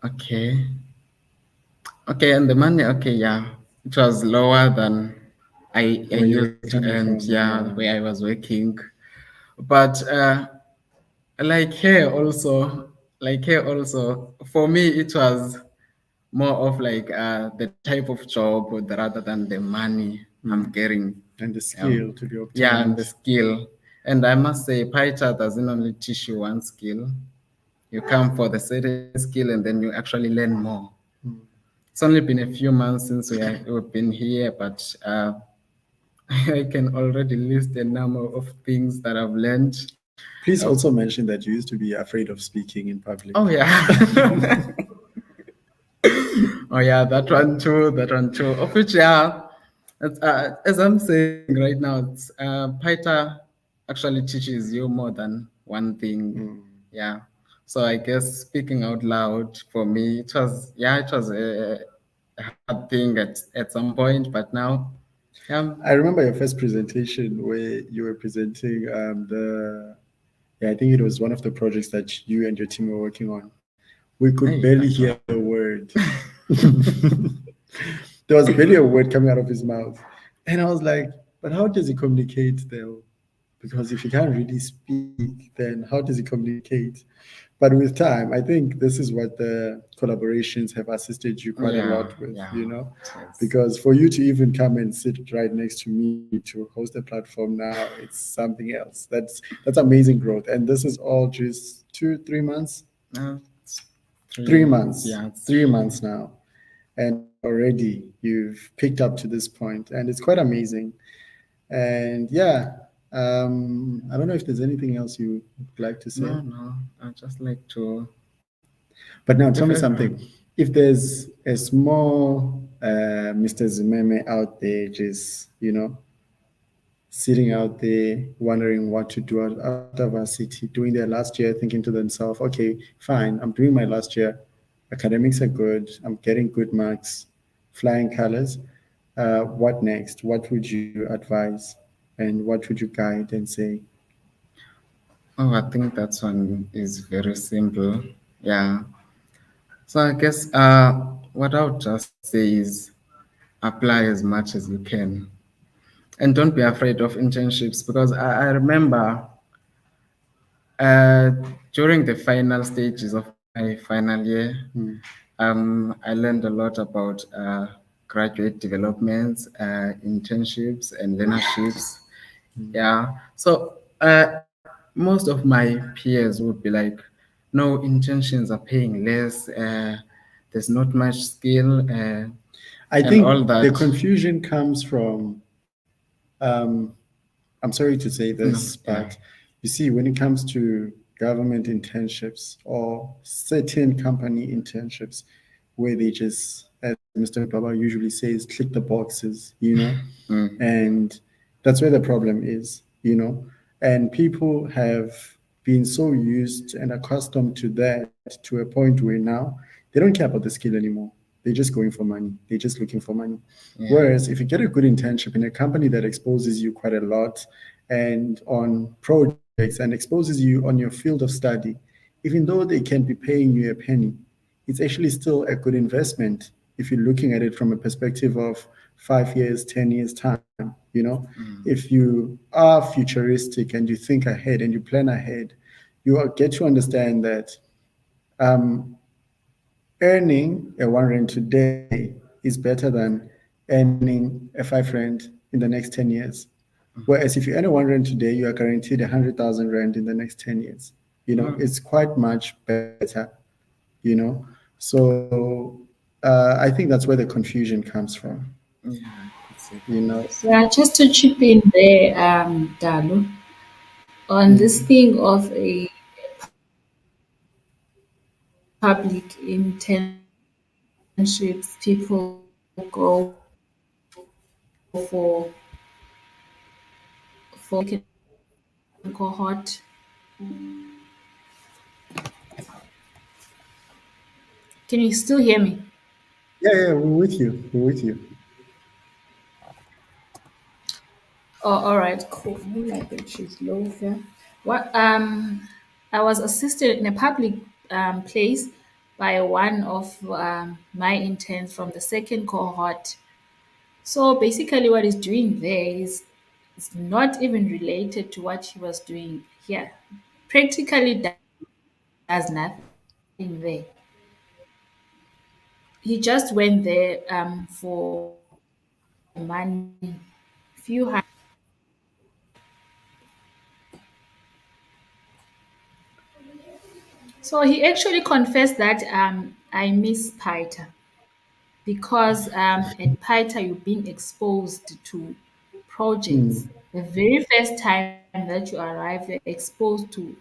Okay. Okay, and the money, okay, yeah. It was lower than I used to earn, where I was working. But like here also, for me, it was more of like the type of job rather than the money I'm getting. And the skill to be obtained. Yeah, and the skill. And I must say, Paicta doesn't only teach you one skill. You come for the certain skill and then you actually learn more. It's only been a few months since we've been here, but I can already list a number of things that I've learned. Please also mention that you used to be afraid of speaking in public. Oh, yeah. Oh, yeah, that one too. Of which, yeah, as I'm saying right now, Paicta actually teaches you more than one thing. Yeah. So I guess speaking out loud for me, it was a hard thing at some point, but now, yeah. I remember your first presentation where you were presenting I think it was one of the projects that you and your team were working on. We could barely hear a word. There was barely a word coming out of his mouth. And I was like, but how does he communicate though? Because if he can't really speak, then how does he communicate? But with time, I think this is what the collaborations have assisted you quite a lot with, because for you to even come and sit right next to me to host a platform now, it's something else. That's amazing growth. And this is all just 2-3 months? 3 months. Yeah. 3 months now. And already you've picked up to this point, and it's quite amazing. And I don't know if there's anything else you would like to say. No, I'd just like to. But now tell me something. If there's a small Mr. Zimeme out there, just, sitting out there, wondering what to do out of our city, doing their last year, thinking to themselves, okay, fine, I'm doing my last year. Academics are good. I'm getting good marks, flying colors. What next? What would you advise? And what would you guide and say? Oh, I think that one is very simple. Yeah. So I guess what I would just say is apply as much as you can. And don't be afraid of internships, because I remember during the final stages of my final year, I learned a lot about graduate developments, internships, and learnerships. Yeah. So most of my peers would be like, no, internships are paying less. There's not much skill. I think all that. The confusion comes from, I'm sorry to say this, but you see, when it comes to government internships or certain company internships, where they just, as Mr. Baba usually says, click the boxes, and that's where the problem is, and people have been so used and accustomed to that to a point where now they don't care about the skill anymore. They're just going for money. They're just looking for money. Yeah. Whereas if you get a good internship in a company that exposes you quite a lot and on projects and exposes you on your field of study, even though they can be paying you a penny, it's actually still a good investment if you're looking at it from a perspective of 5 years, 10 years time, if you are futuristic and you think ahead and you plan ahead, you get to understand that earning a 1 rand today is better than earning a 5 rand in the next 10 years. Whereas if you earn a 1 rand today, you are guaranteed 100,000 rand in the next 10 years. It's quite much better, So I think that's where the confusion comes from. Yeah, just to chip in there, Dalu, on this thing of a public internships, people go for second cohort. Can you still hear me? Yeah, we're with you. We're with you. Oh, all right, cool. Maybe my battery's low here. What I was assisted in a public place by one of my interns from the second cohort. So basically, what he's doing there is it's not even related to what he was doing here. Practically does nothing there. He just went there for money, few hundred. So he actually confessed that I miss Paicta because at Paicta you're being exposed to projects. The very first time that you arrive, you're exposed to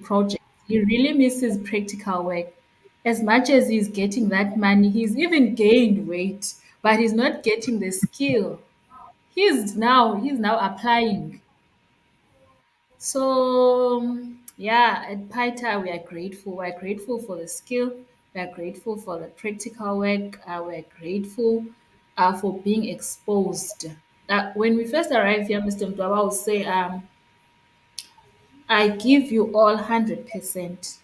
projects. He really misses practical work. As much as he's getting that money, he's even gained weight, but he's not getting the skill. He's now applying. So yeah, at Paita we are grateful. We are grateful for the skill. We are grateful for the practical work. We are grateful for being exposed. When we first arrived here, Mr. Mdwaba would say, "I give you all 100%.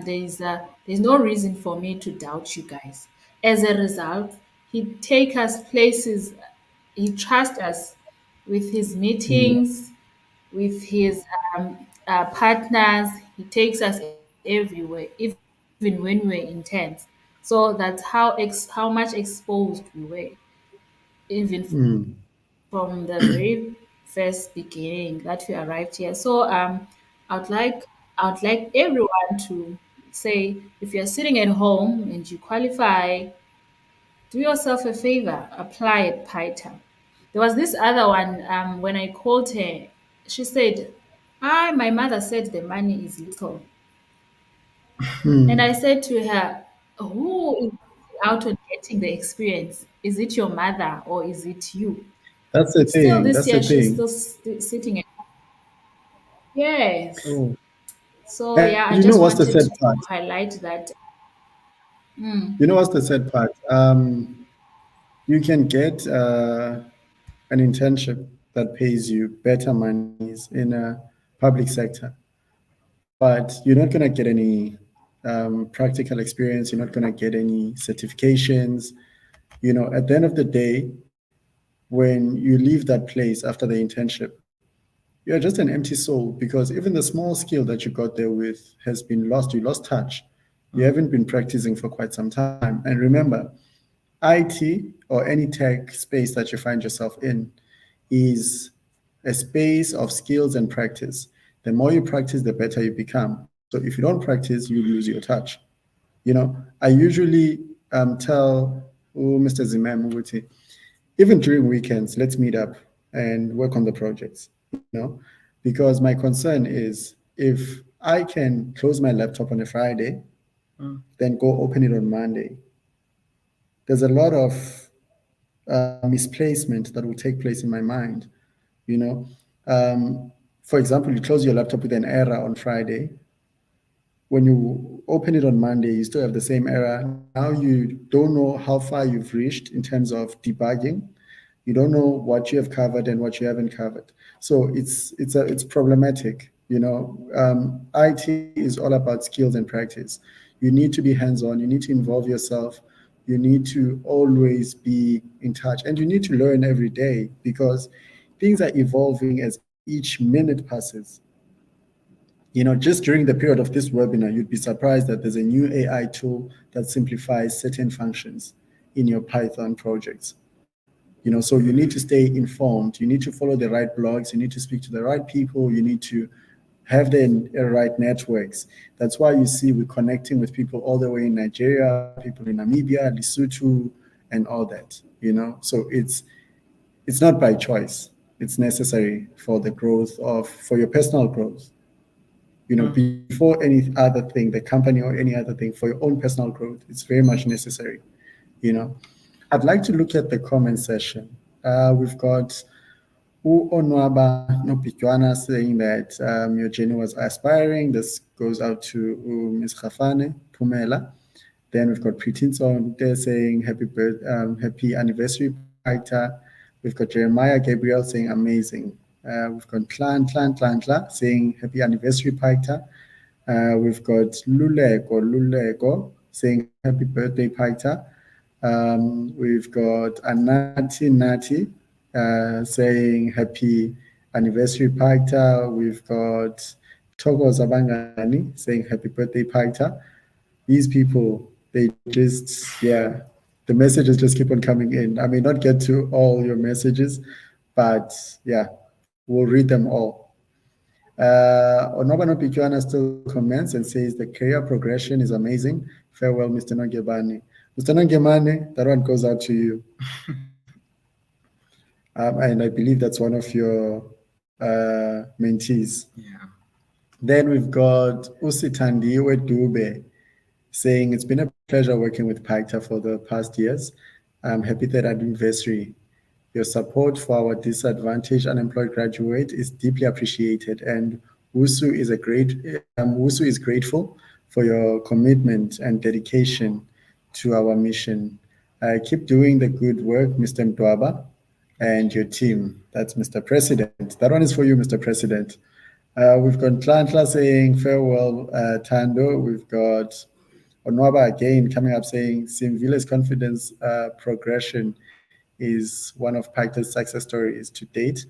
There's no reason for me to doubt you guys." As a result, he take us places. He trusts us with his meetings, with his partners. He takes us everywhere, even when we're intense. So that's how much exposed we were, even from the very first beginning that we arrived here. So I'd like I'd like everyone to say, if you're sitting at home and you qualify, do yourself a favor, apply at Python. There was this other one, when I called her, she said, my mother said the money is little. And I said to her, who is out on getting the experience? Is it your mother or is it you? That's the Still thing. this That's the year, she's thing. still sitting at Yes. Oh. So And yeah, I you know just what's the wanted sad to part? highlight that. You know what's the sad part? You can get an internship that pays you better monies in a public sector, but you're not going to get any practical experience. You're not going to get any certifications. At the end of the day, when you leave that place after the internship, you're just an empty soul, because even the small skill that you got there with has been lost. You lost touch. You haven't been practicing for quite some time. And remember, IT or any tech space that you find yourself in is a space of skills and practice. The more you practice, the better you become. So if you don't practice, you lose your touch. I usually tell Mr. Zimem Muguti, even during weekends, let's meet up and work on the projects, because my concern is, if I can close my laptop on a Friday, then go open it on Monday, there's a lot of misplacement that will take place in my mind. For example, you close your laptop with an error on Friday. When you open it on Monday, you still have the same error. Now you don't know how far you've reached in terms of debugging. You don't know what you have covered and what you haven't covered. So it's problematic. IT is all about skills and practice. You need to be hands-on. You need to involve yourself. You need to always be in touch, and you need to learn every day, because things are evolving as each minute passes. Just during the period of this webinar, you'd be surprised that there's a new AI tool that simplifies certain functions in your Python projects. So you need to stay informed. You need to follow the right blogs. You need to speak to the right people. You need to have the right networks. That's why you see we're connecting with people all the way in Nigeria, people in Namibia, Lesotho, and all that. So it's not by choice. It's necessary for the growth for your personal growth. Before any other thing, the company or any other thing, for your own personal growth, it's very much necessary. I'd like to look at the comment session. We've got Onwaba Nopikwana saying that your journey was aspiring. This goes out to Ms. Khafane Pumela. Then we've got Pritinson there saying happy anniversary, Paicta. We've got Jeremiah Gabriel saying amazing. We've got Clan saying happy anniversary, Paicta. We've got Lulego saying happy birthday, Paicta. We've got Anati Nati saying happy anniversary, Paicta. We've got Togo Zabangani saying happy birthday, Paicta. These people, they just, the messages just keep on coming in. I may not get to all your messages, but we'll read them all. Onobano Pichuana still comments and says the career progression is amazing. Farewell, Mr. Nongebani. Mr. Nongemane, that one goes out to you. And I believe that's one of your mentees. Yeah. Then we've got Usitandiwe Dube saying it's been a pleasure working with Paicta for the past years. Happy third anniversary. Your support for our disadvantaged unemployed graduate is deeply appreciated, and WUSU is grateful for your commitment and dedication to our mission. Keep doing the good work, Mr. Mdwaba, and your team. That's Mr. President. That one is for you, Mr. President. We've got Tlantla saying farewell, Tando. We've got Onwaba again coming up saying Simvile's confidence progression is one of Paicta's success stories to date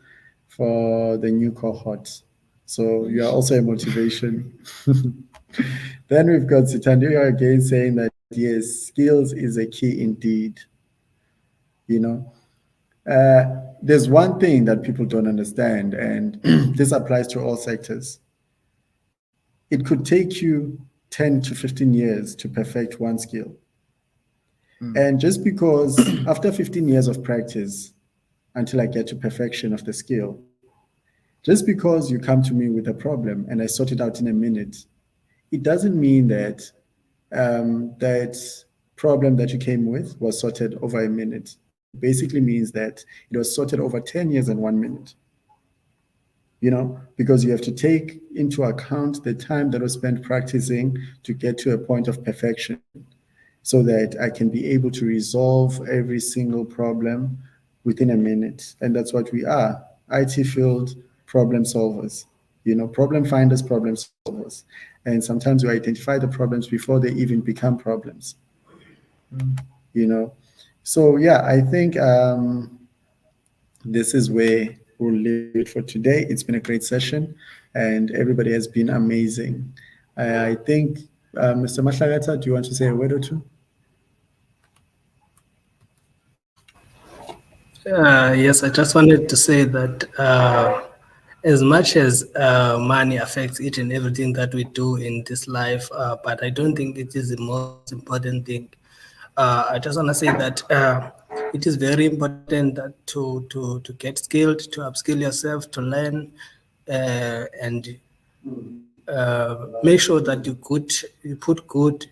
for the new cohort. So you are also a motivation. Then we've got Sitandio again saying that yes, skills is a key indeed. There's one thing that people don't understand, and this applies to all sectors. It could take you 10 to 15 years to perfect one skill. And just because after 15 years of practice, until I get to perfection of the skill, just because you come to me with a problem and I sort it out in a minute, it doesn't mean that that problem that you came with was sorted over a minute. It basically means that it was sorted over 10 years and 1 minute. Because you have to take into account the time that was spent practicing to get to a point of perfection, so that I can be able to resolve every single problem within a minute. And that's what we are, IT field problem solvers, problem finders, problem solvers. And sometimes we identify the problems before they even become problems, So I think this is where we'll leave it for today. It's been a great session and everybody has been amazing. I think, Mr. Mashlagata, do you want to say a word or two? Yes, I just wanted to say that as much as money affects each and everything that we do in this life, but I don't think it is the most important thing. I just want to say that it is very important that to get skilled, to upskill yourself, to learn, and make sure that you put good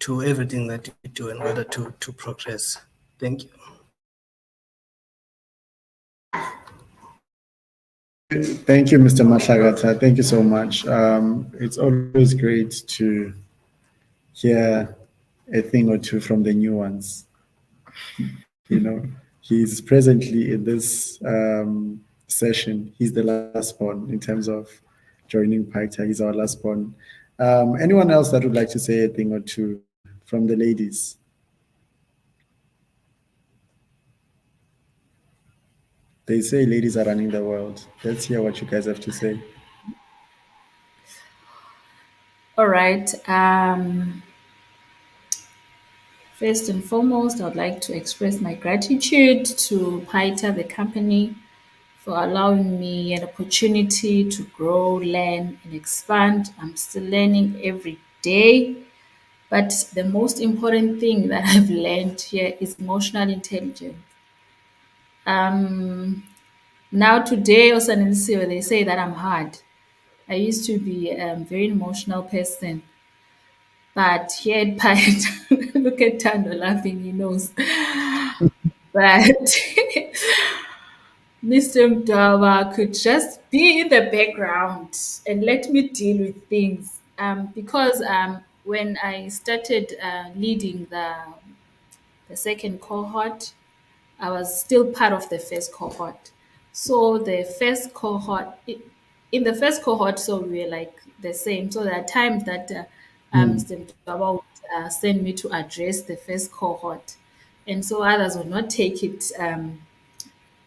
to everything that you do in order to progress. Thank you. Thank you, Mr. Mashlagata. Thank you so much. It's always great to hear a thing or two from the new ones. He's presently in this session. He's the last one in terms of joining Paicta. He's our last one. Anyone else that would like to say a thing or two from the ladies? They say ladies are running the world. Let's hear what you guys have to say. All right. First and foremost, I'd like to express my gratitude to Paicta, the company, for allowing me an opportunity to grow, learn, and expand. I'm still learning every day. But the most important thing that I've learned here is emotional intelligence. Now today, also in Siwa, they say that I'm hard. I used to be a very emotional person, but here at Pine, look at Tando laughing, he knows. But Mr. Mdawa could just be in the background and let me deal with things. Because when I started leading the second cohort, I was still part of the first cohort. So the first cohort, in the first cohort, so we were like the same. So there are times that Mr. Mdawa would send me to address the first cohort. And so others would not take it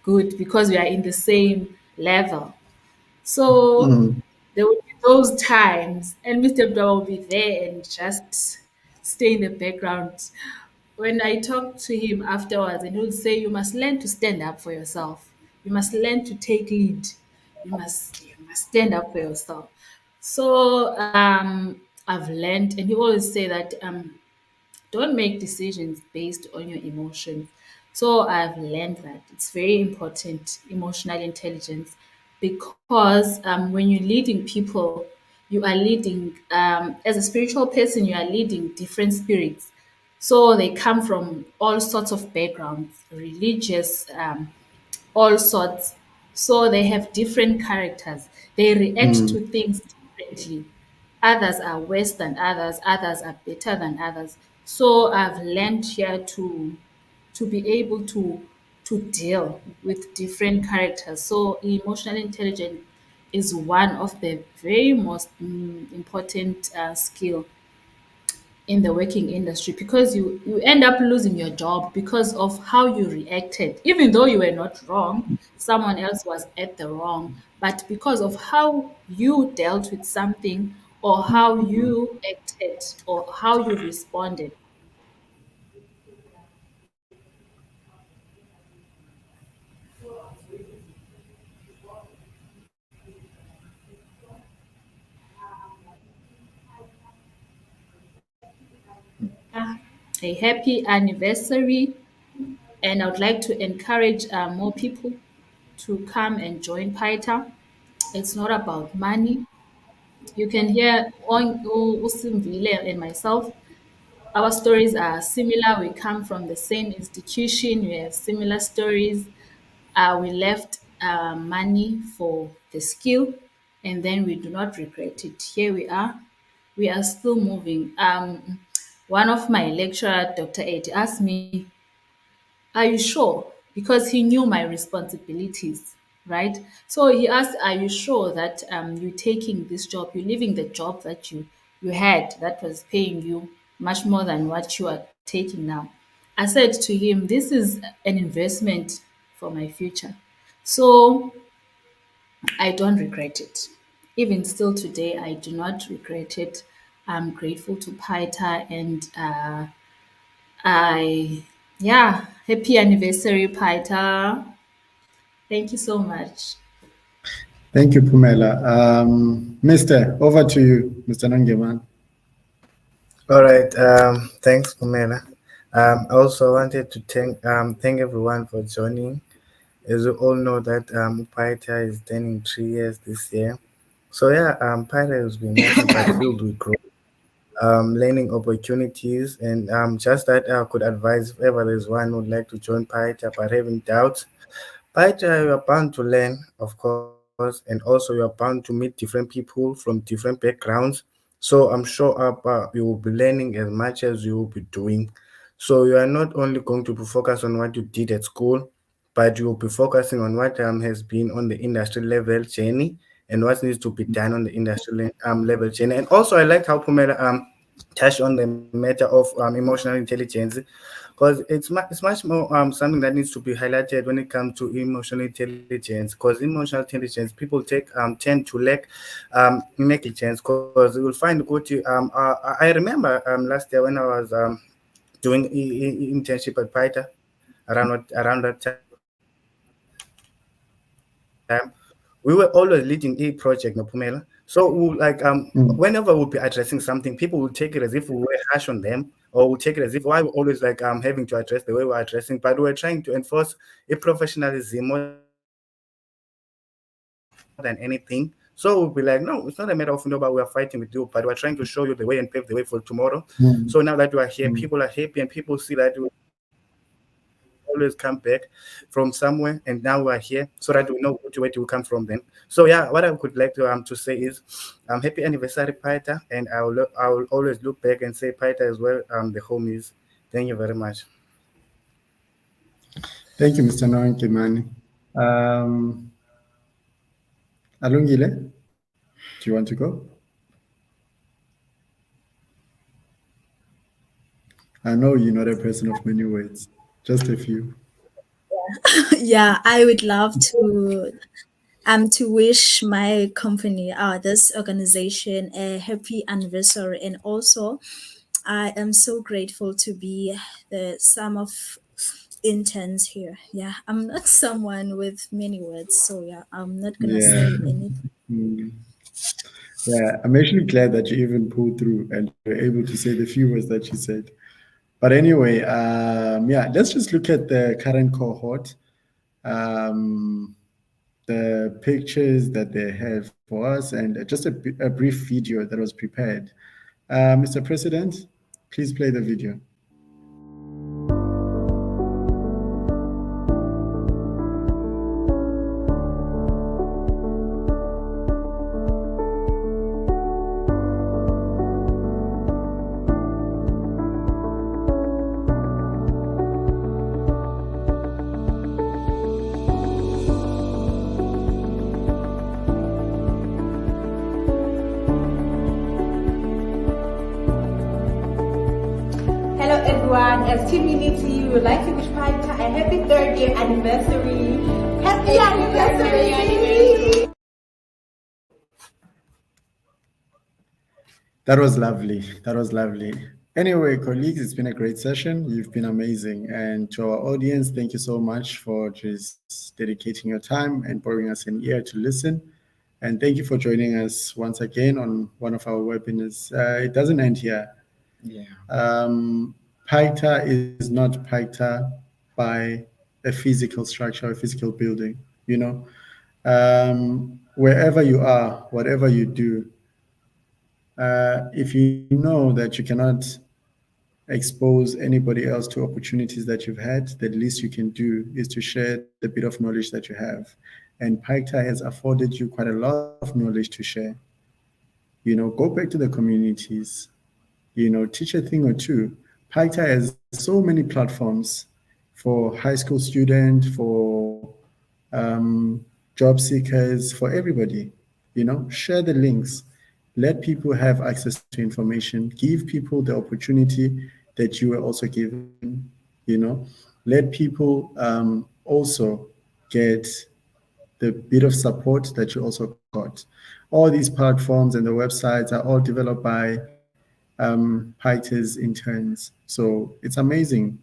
good because we are in the same level. So there would be those times, and Mr. Mdawa will be there and just stay in the background. When I talk to him afterwards, and he would say, "You must learn to stand up for yourself. You must learn to take lead. You must stand up for yourself." So I've learned, and he always say that don't make decisions based on your emotions. So I've learned that it's very important, emotional intelligence, because when you're leading people, you are leading, as a spiritual person, you are leading different spirits. So they come from all sorts of backgrounds, religious, all sorts. So they have different characters. They react to things differently. Others are worse than others are better than others. So I've learned here to be able to deal with different characters. So emotional intelligence is one of the very most important skill in the working industry, because you end up losing your job because of how you reacted. Even though you were not wrong, someone else was at the wrong, but because of how you dealt with something, or how you acted, or how you responded. A happy anniversary, and I would like to encourage more people to come and join Paita. It's not about money. You can hear Usimvile and myself. Our stories are similar. We come from the same institution. We have similar stories. We left money for the skill, and then we do not regret it. Here we are. We are still moving. One of my lecturer, Dr. Ed, asked me, "Are you sure?" Because he knew my responsibilities, right? So he asked, "Are you sure that you're taking this job, you're leaving the job that you had that was paying you much more than what you are taking now?" I said to him, "This is an investment for my future." So I don't regret it. Even still today, I do not regret it. I'm grateful to Paita, and yeah, happy anniversary, Paita. Thank you so much. Thank you, Pumela. Mister, over to you, Mr. Nangeman. All right. Thanks, Pamela. I also wanted to thank everyone for joining. As you all know that Paita is turning 3 years this year. So yeah, Paita has been nothing but filled with growth, learning opportunities, and just that I could advise if ever there's one who would like to join Paita but having doubts. Paita, you are bound to learn, of course, and also you are bound to meet different people from different backgrounds. So I'm sure you will be learning as much as you will be doing. So you are not only going to be focused on what you did at school, but you will be focusing on what has been on the industry level journey and what needs to be done on the industry level journey. And also, I like how Pumela touched on the matter of emotional intelligence, because because it's much more something that needs to be highlighted when it comes to emotional intelligence. Because emotional intelligence, people tend to lack negligence. Because you will find good. I remember last year when I was doing internship at Paicta around that time, we were always leading a project, no Pumela. So whenever we'll be addressing something, people will take it as if we were harsh on them, or will take it as if why we're always having to address the way we're addressing, but we're trying to enforce a professionalism more than anything. So we'll be like, no, it's not a matter of but we are fighting with you, but we're trying to show you the way and pave the way for tomorrow. So now that we are here, people are happy, and people see that we always come back from somewhere, and now we are here so that we know which way to come from then. So yeah, what I would like to say is happy anniversary, Paita, and I will always look back and say Paita is where the home is. Thank you very much. Thank you, Mr. Noan Kimani. Alungile, do you want to go? I know you're not a person of many words, just a few. Yeah, I would love to wish my company, this organization, a happy anniversary, and also I am so grateful to be the sum of interns here. Yeah, I'm not someone with many words, so yeah, I'm not gonna say anything. Yeah, I'm actually glad that you even pulled through and were able to say the few words that you said. But anyway, yeah, let's just look at the current cohort, the pictures that they have for us, and just a brief video that was prepared. Mr. President, please play the video. Hello everyone, as community, we would like to wish Paicta a happy third year anniversary. Happy anniversary! That was lovely. That was lovely. Anyway, colleagues, it's been a great session. You've been amazing. And to our audience, thank you so much for just dedicating your time and borrowing us an ear to listen. And thank you for joining us once again on one of our webinars. It doesn't end here. Yeah. Paicta is not Paicta by a physical structure, a physical building. You know, wherever you are, whatever you do, if you know that you cannot expose anybody else to opportunities that you've had, the least you can do is to share the bit of knowledge that you have. And Paicta has afforded you quite a lot of knowledge to share. You know, go back to the communities, you know, teach a thing or two. Paicta has so many platforms for high school students, for job seekers, for everybody. You know, share the links. Let people have access to information. Give people the opportunity that you were also given. You know, let people also get the bit of support that you also got. All these platforms and the websites are all developed by Paicta's interns. So it's amazing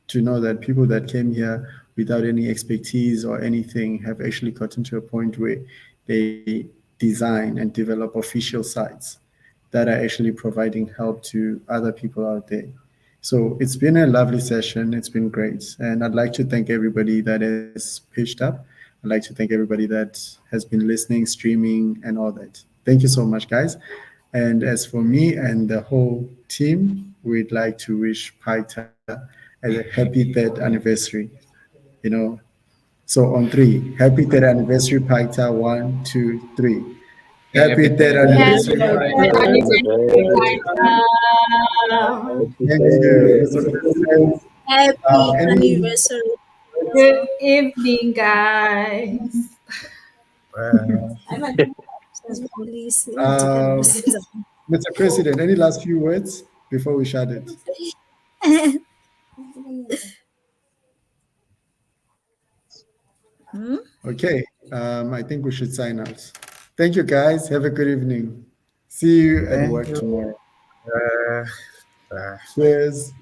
to know that people that came here without any expertise or anything have actually gotten to a point where they design and develop official sites that are actually providing help to other people out there. So it's been a lovely session. It's been great. And I'd like to thank everybody that has pitched up. I'd like to thank everybody that has been listening, streaming, and all that. Thank you so much, guys. And as for me and the whole team, we'd like to wish Paicta a happy third anniversary. You know, so on three, happy third anniversary, Paicta. 1, 2, 3. Happy third anniversary. Thank you. Happy anniversary. Good evening, guys. Mr. President, any last few words before we shut it? Okay, I think we should sign out. Thank you, guys. Have a good evening. See you at Thank work you. tomorrow. Uh, Cheers.